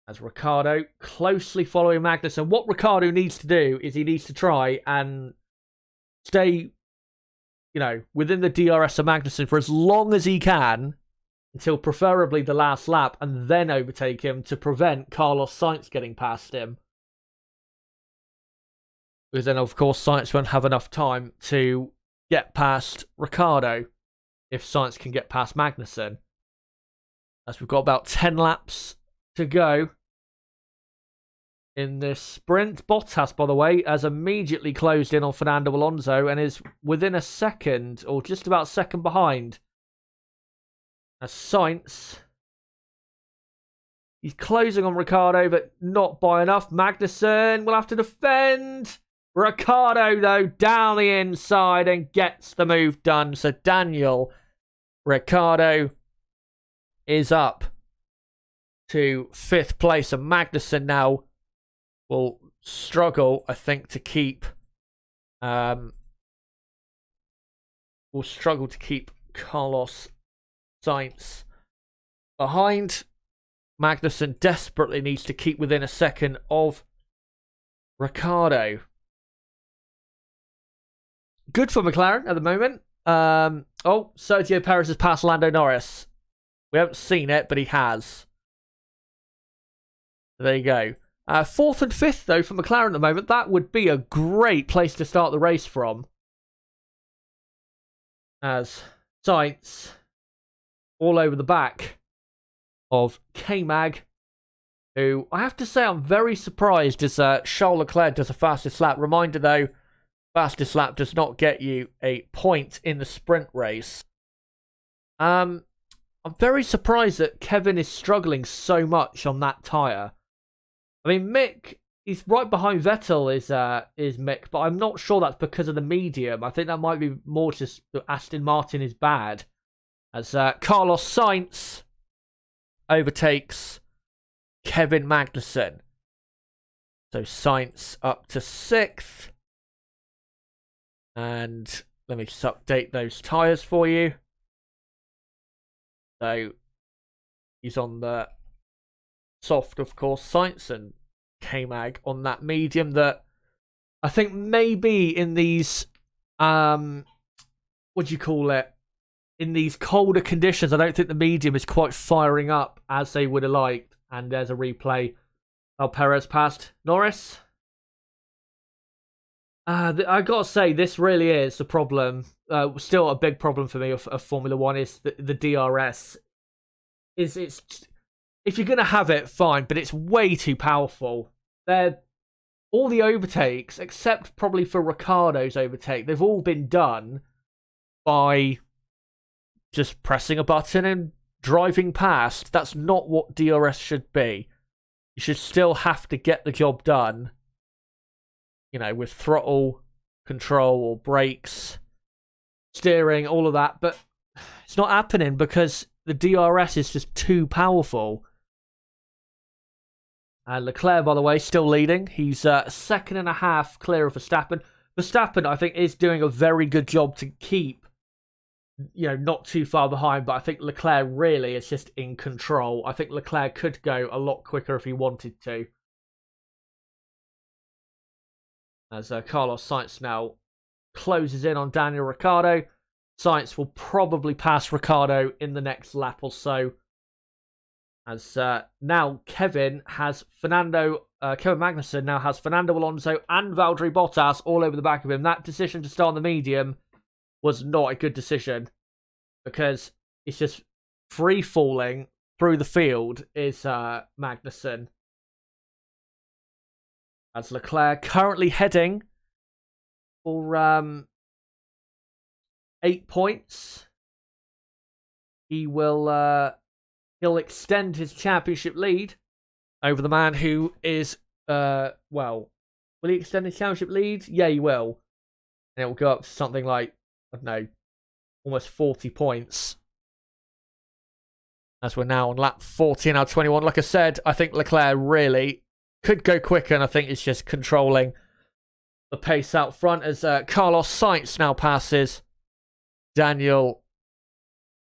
As Ricciardo closely following Magnussen. What Ricciardo needs to do is he needs to try and stay, within the DRS of Magnussen for as long as he can until preferably the last lap and then overtake him to prevent Carlos Sainz getting past him. Because then, of course, Sainz won't have enough time to get past Ricciardo if Sainz can get past Magnussen. As we've got about 10 laps to go in this sprint. Bottas, by the way, has immediately closed in on Fernando Alonso and is within a second, or just about second behind. As Sainz, he's closing on Ricciardo, but not by enough. Magnussen will have to defend. Ricciardo, though, down the inside and gets the move done. So Daniel Ricciardo is up to 5th place, and Magnussen now will struggle, I think, to keep Carlos Sainz behind. Magnussen desperately needs to keep within a second of Ricciardo. Good for McLaren at the moment. Sergio Perez has passed Lando Norris. We haven't seen it, but he has. There you go. 4th and 5th, though, for McLaren at the moment. That would be a great place to start the race from. As Sainz all over the back of K-Mag, who I have to say I'm very surprised as Charles Leclerc does the fastest lap. Reminder, though, fastest lap does not get you a point in the sprint race. I'm very surprised that Kevin is struggling so much on that tyre. I mean, Mick, he's right behind Vettel is Mick, but I'm not sure that's because of the medium. I think that might be more just that Aston Martin is bad. As Carlos Sainz overtakes Kevin Magnussen. So Sainz up to 6th. And let me just update those tyres for you. So he's on the soft, of course, Sainz, and K-Mag on that medium that I think maybe in these, what do you call it? In these colder conditions, I don't think the medium is quite firing up as they would have liked. And there's a replay. Perez passed Norris. I gotta say, this really is the problem. Still a big problem for me of Formula One is the DRS. It's if you're gonna have it, fine, but it's way too powerful. All the overtakes, except probably for Ricciardo's overtake, they've all been done by just pressing a button and driving past. That's not what DRS should be. You should still have to get the job done, you know, with throttle control or brakes, steering, all of that. But it's not happening because the DRS is just too powerful. And Leclerc, by the way, still leading. He's 2.5 clear of Verstappen. Verstappen, I think, is doing a very good job to keep, you know, not too far behind. But I think Leclerc really is just in control. I think Leclerc could go a lot quicker if he wanted to. As Carlos Sainz now closes in on Daniel Ricciardo. Sainz will probably pass Ricciardo in the next lap or so. As now Kevin Magnussen now has Fernando Alonso and Valtteri Bottas all over the back of him. That decision to start on the medium was not a good decision because it's just free falling through the field is Magnussen. As Leclerc currently heading for 8 points. He'll extend his championship lead over the man who is, will he extend his championship lead? Yeah, he will. And it will go up to something like, I don't know, almost 40 points. As we're now on lap 14 out of 21. Like I said, I think Leclerc really could go quicker, and I think it's just controlling the pace out front as Carlos Sainz now passes Daniel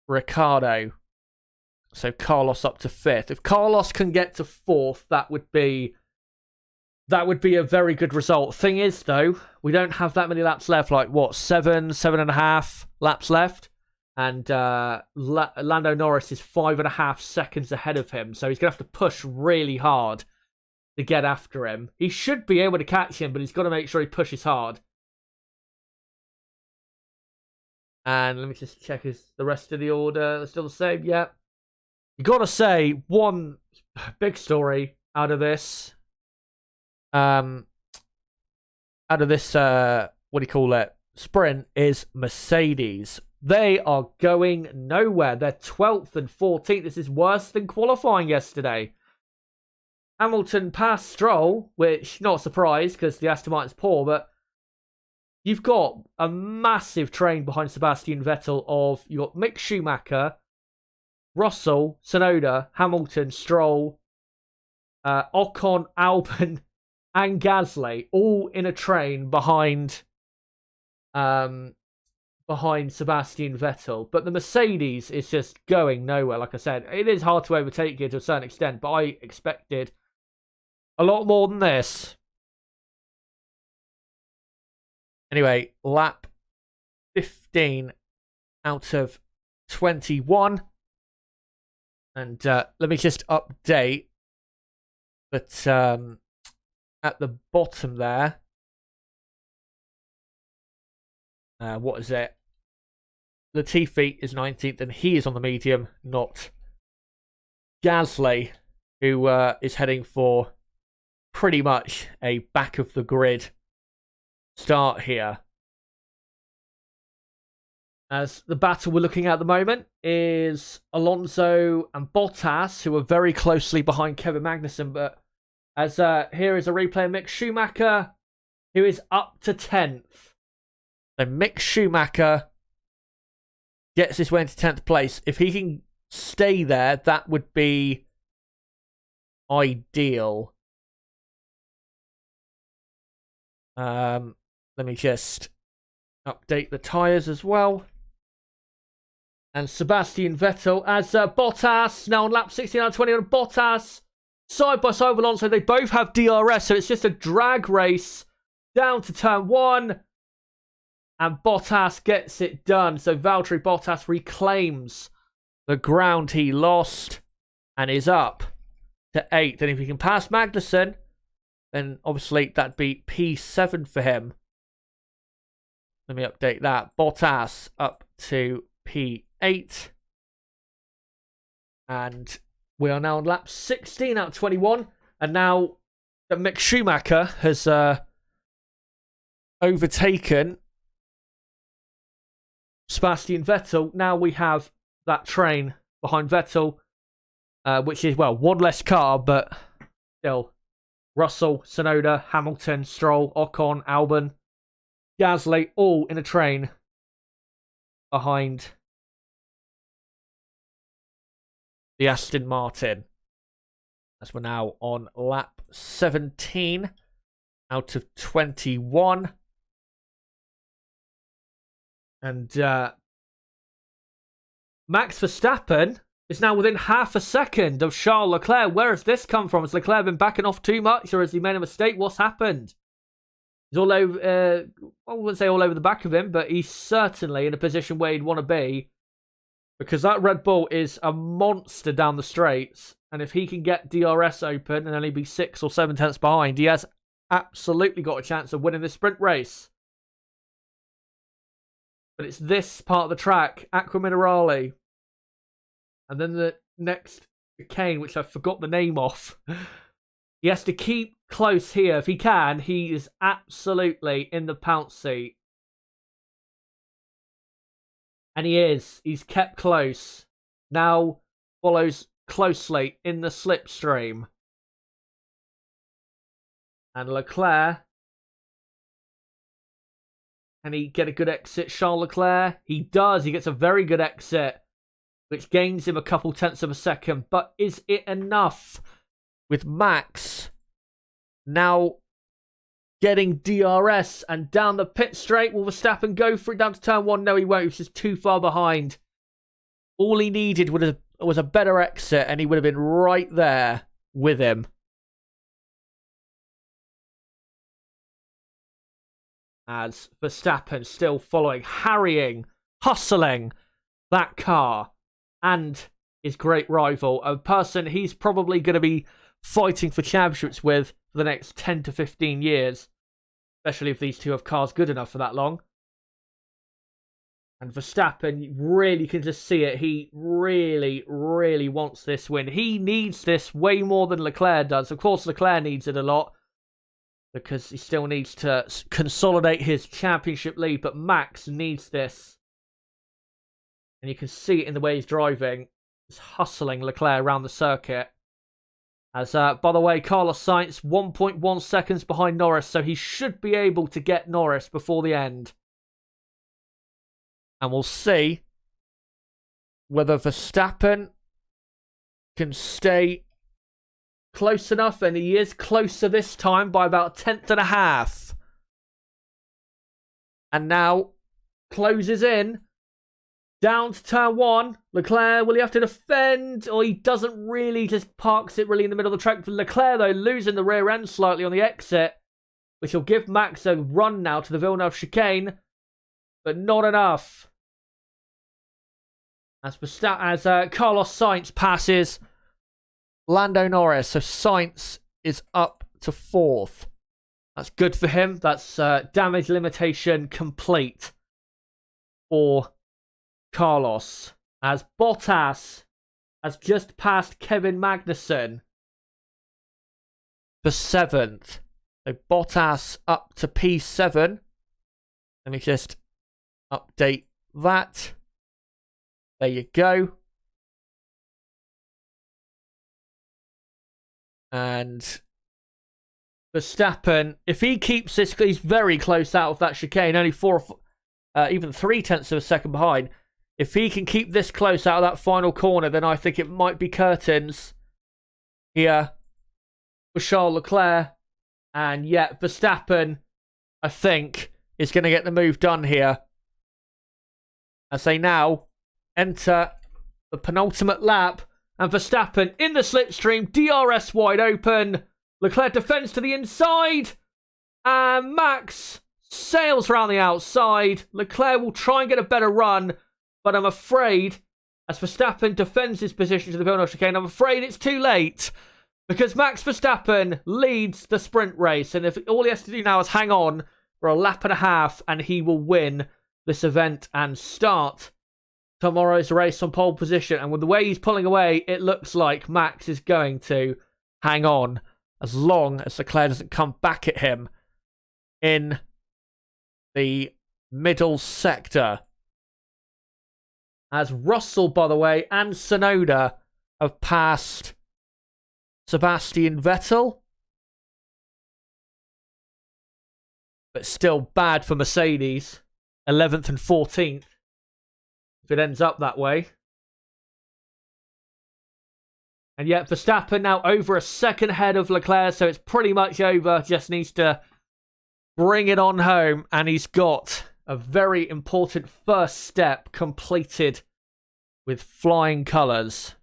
Ricciardo. So Carlos up to 5th. If Carlos can get to 4th, that would be a very good result. Thing is, though, we don't have that many laps left. Like, what, 7.5 laps left? And Lando Norris is 5.5 seconds ahead of him. So he's going to have to push really hard to get after him. He should be able to catch him, but he's got to make sure he pushes hard. And let me just check, is the rest of the order still the same? Yeah. You got to say, one big story out of this. Out of this, what do you call it? Sprint is Mercedes. They are going nowhere. They're 12th and 14th. This is worse than qualifying yesterday. Hamilton passed Stroll, which, not a surprise because the Aston Martin's poor, but you've got a massive train behind Sebastian Vettel of, you've got Mick Schumacher, Russell, Tsunoda, Hamilton, Stroll, Ocon, Albon, and Gasly, all in a train behind Sebastian Vettel. But the Mercedes is just going nowhere. Like I said, it is hard to overtake it to a certain extent, but I expected a lot more than this. Anyway, lap 15 out of 21. And let me just update that at the bottom there, what is it? Latifi is 19th, and he is on the medium, not Gasly, who is heading for pretty much a back of the grid start here. As the battle we're looking at the moment is Alonso and Bottas, who are very closely behind Kevin Magnussen. But as here is a replay of Mick Schumacher, who is up to 10th. So Mick Schumacher gets his way into 10th place. If he can stay there, that would be ideal. Let me just update the tyres as well. And Sebastian Vettel as Bottas, now on lap 16 out of 20 on Bottas. Side by side with Alonso, they both have DRS, so it's just a drag race down to turn 1. And Bottas gets it done. So Valtteri Bottas reclaims the ground he lost and is up to 8th. And if he can pass Magnussen, then obviously that'd be P7 for him. Let me update that. Bottas up to P8. And we are now on lap 16 out of 21. And now that Mick Schumacher has overtaken Sebastian Vettel, now we have that train behind Vettel, which is, well, one less car, but still. Russell, Tsunoda, Hamilton, Stroll, Ocon, Albon, Gasly, all in a train behind the Aston Martin. As we're now on lap 17 out of 21. And Max Verstappen is now within half a second of Charles Leclerc. Where has this come from? Has Leclerc been backing off too much, or has he made a mistake? What's happened? He's all over, I wouldn't say all over the back of him, but he's certainly in a position where he'd want to be, because that Red Bull is a monster down the straights. And if he can get DRS open and only be 6 or 7 tenths behind, he has absolutely got a chance of winning this sprint race. But it's this part of the track, Aqua Minerale. And then the next chicane, which I forgot the name of. He has to keep close here. If he can, he is absolutely in the pounce seat. And he is. He's kept close. Now follows closely in the slipstream. And Leclerc. Can he get a good exit, Charles Leclerc? He does. He gets a very good exit, which gains him a couple tenths of a second. But is it enough? With Max now getting DRS and down the pit straight. Will Verstappen go for it down to turn 1? No, he won't. He's just too far behind. All he needed was a better exit, and he would have been right there with him. As Verstappen still following, harrying, hustling that car and his great rival, a person he's probably going to be fighting for championships with for the next 10 to 15 years, especially if these two have cars good enough for that long. And Verstappen, you really can just see it. He really, really wants this win. He needs this way more than Leclerc does. Of course, Leclerc needs it a lot because he still needs to consolidate his championship lead. But Max needs this. And you can see it in the way he's driving. He's hustling Leclerc around the circuit. As, by the way, Carlos Sainz 1.1 seconds behind Norris. So he should be able to get Norris before the end. And we'll see whether Verstappen can stay close enough. And he is closer this time by about a tenth and a half. And now closes in. Down to turn 1. Leclerc, will he have to defend? Or he doesn't really, just parks it really in the middle of the track. Leclerc, though, losing the rear end slightly on the exit. Which will give Max a run now to the Villeneuve chicane. But not enough. As Carlos Sainz passes Lando Norris. So Sainz is up to 4th. That's good for him. That's damage limitation complete for Carlos. As Bottas has just passed Kevin Magnussen for 7th. So Bottas up to P7. Let me just update that. There you go. And Verstappen, if he keeps this, he's very close out of that chicane, only even 3/10 of a second behind. If he can keep this close out of that final corner, then I think it might be curtains here for Charles Leclerc. And yet, Verstappen, I think, is going to get the move done here. As they now enter the penultimate lap. And Verstappen in the slipstream. DRS wide open. Leclerc defends to the inside. And Max sails around the outside. Leclerc will try and get a better run. But I'm afraid, as Verstappen defends his position to the Villeneuve chicane, I'm afraid it's too late. Because Max Verstappen leads the sprint race. And if all he has to do now is hang on for a lap and a half, and he will win this event and start tomorrow's race on pole position. And with the way he's pulling away, it looks like Max is going to hang on as long as Leclerc doesn't come back at him in the middle sector. As Russell, by the way, and Tsunoda have passed Sebastian Vettel. But still bad for Mercedes. 11th and 14th. If it ends up that way. And yet Verstappen now over a second ahead of Leclerc. So it's pretty much over. Just needs to bring it on home. And he's got a very important first step completed with flying colours.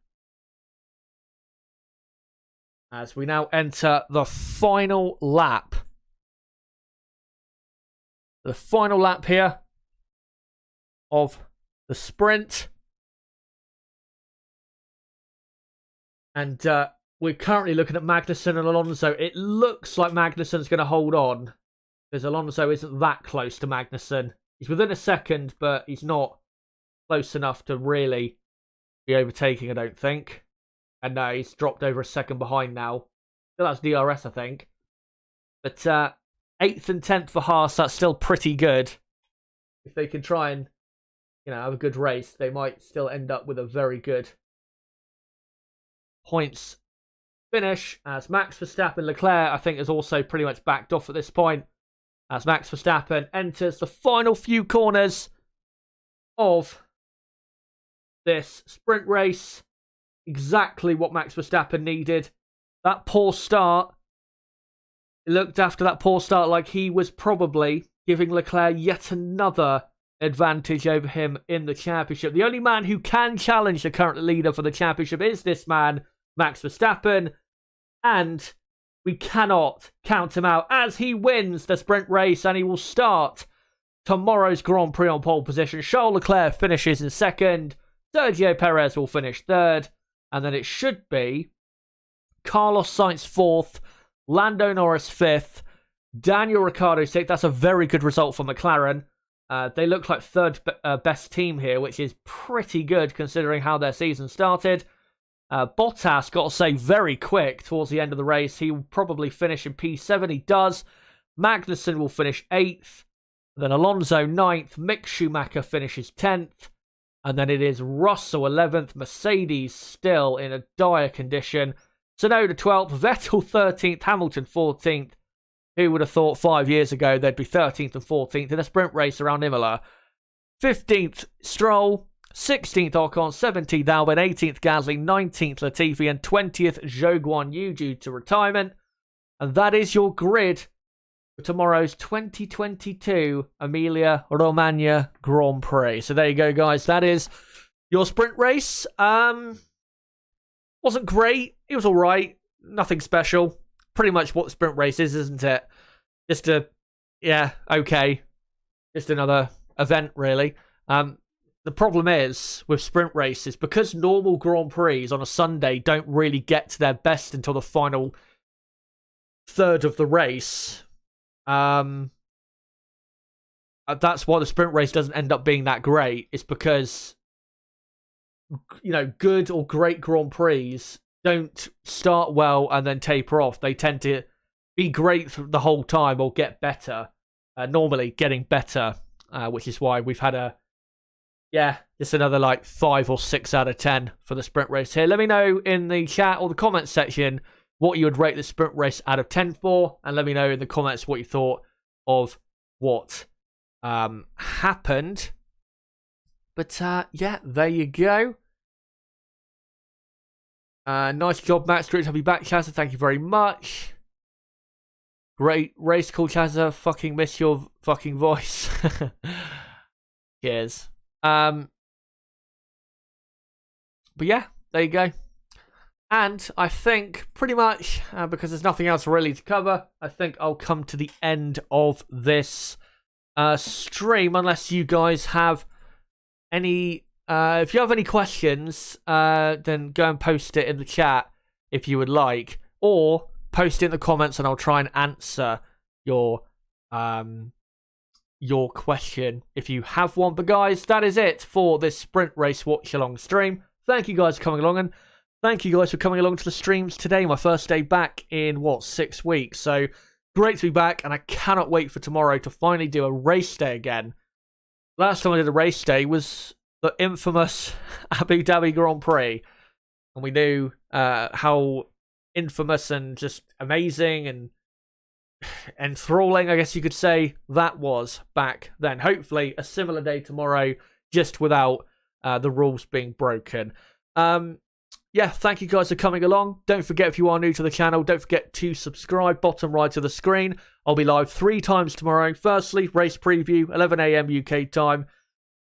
As we now enter the final lap. The final lap here of the sprint. And we're currently looking at Magnussen and Alonso. It looks like Magnussen's going to hold on. Because Alonso isn't that close to Magnussen. He's within a second, but he's not close enough to really be overtaking, I don't think. And no, he's dropped over a second behind now. Still has DRS, I think. But 8th and 10th for Haas, that's still pretty good. If they can try and, have a good race, they might still end up with a very good points finish. As Max Verstappen, Leclerc, I think, is also pretty much backed off at this point. As Max Verstappen enters the final few corners of this sprint race. Exactly what Max Verstappen needed. That poor start. It looked after that poor start like he was probably giving Leclerc yet another advantage over him in the championship. The only man who can challenge the current leader for the championship is this man, Max Verstappen. And we cannot count him out as he wins the sprint race and he will start tomorrow's Grand Prix on pole position. Charles Leclerc finishes in second. Sergio Perez will finish third. And then it should be Carlos Sainz 4th, Lando Norris 5th, Daniel Ricciardo 6th. That's a very good result for McLaren. They look like third best team here, which is pretty good considering how their season started. Bottas, got to say, very quick towards the end of the race. He will probably finish in P7. He does. Magnussen will finish 8th. Then Alonso 9th. Mick Schumacher finishes 10th. And then it is Russell 11th. Mercedes still in a dire condition. Tsunoda 12th. Vettel 13th. Hamilton 14th. Who would have thought 5 years ago they'd be 13th and 14th in a sprint race around Imola? 15th, Stroll. 16th, Ocon. 17th, Albon. 18th, Gasly. 19th, Latifi. And 20th, Zhou Guanyu due to retirement. And that is your grid for tomorrow's 2022 Emilia Romagna Grand Prix. So there you go, guys. That is your sprint race. Wasn't great. It was all right. Nothing special. Pretty much what the sprint race is, isn't it? Just okay. Just another event, really. The problem is, with sprint races, because normal Grand Prix on a Sunday don't really get to their best until the final third of the race, that's why the sprint race doesn't end up being that great. It's because, good or great Grand Prix don't start well and then taper off. They tend to be great the whole time or get better. Normally getting better, which is why we've had just another 5 or 6 out of 10 for the sprint race here. Let me know in the chat or the comments section what you would rate the sprint race out of 10 for, and let me know in the comments what you thought of what happened. But there you go. Nice job, Max. Great to have you back, Chazza. Thank you very much. Great race call, Chazza. Fucking miss your fucking voice. Cheers. But yeah, there you go. And I think pretty much, because there's nothing else really to cover, I think I'll come to the end of this stream, unless you guys have any... if you have any questions, then go and post it in the chat if you would like. Or post it in the comments and I'll try and answer your question if you have one. But guys, that is it for this sprint race watch along stream. Thank you guys for coming along, and thank you guys for coming along to the streams today. My first day back in 6 weeks, so great to be back, and I cannot wait for tomorrow to finally do a race day again. Last time I did a race day was the infamous Abu Dhabi Grand Prix, and we knew how infamous and just amazing and enthralling, I guess you could say, that was back then. Hopefully a similar day tomorrow, just without the rules being broken. Thank you guys for coming along. Don't forget, if you are new to the channel, don't forget to subscribe, bottom right of the screen. I'll be live 3 times tomorrow. Firstly, race preview, 11 AM UK time.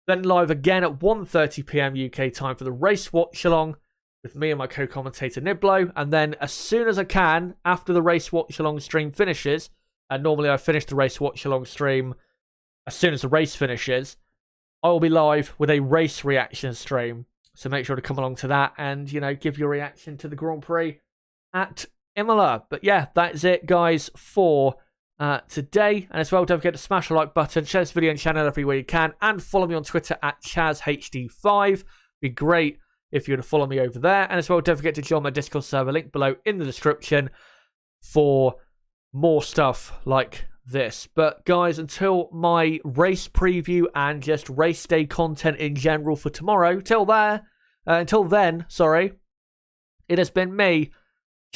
Then live again at 1:30 PM UK time for the race watch along with me and my co-commentator Niblo. And then as soon as I can, after the race watch along stream finishes, and normally I finish the race watch along stream as soon as the race finishes, I will be live with a race reaction stream. So make sure to come along to that and, give your reaction to the Grand Prix at Imola. But yeah, that's it, guys, for today. And as well, don't forget to smash the like button, share this video and channel everywhere you can, and follow me on Twitter at ChazHD5. Be great if you were to follow me over there. And as well, don't forget to join my Discord server, link below in the description, for more stuff like this. But guys, until my race preview and just race day content in general for tomorrow, until then, it has been me,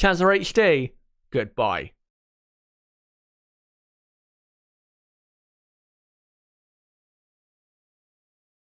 Chazza HD. Goodbye.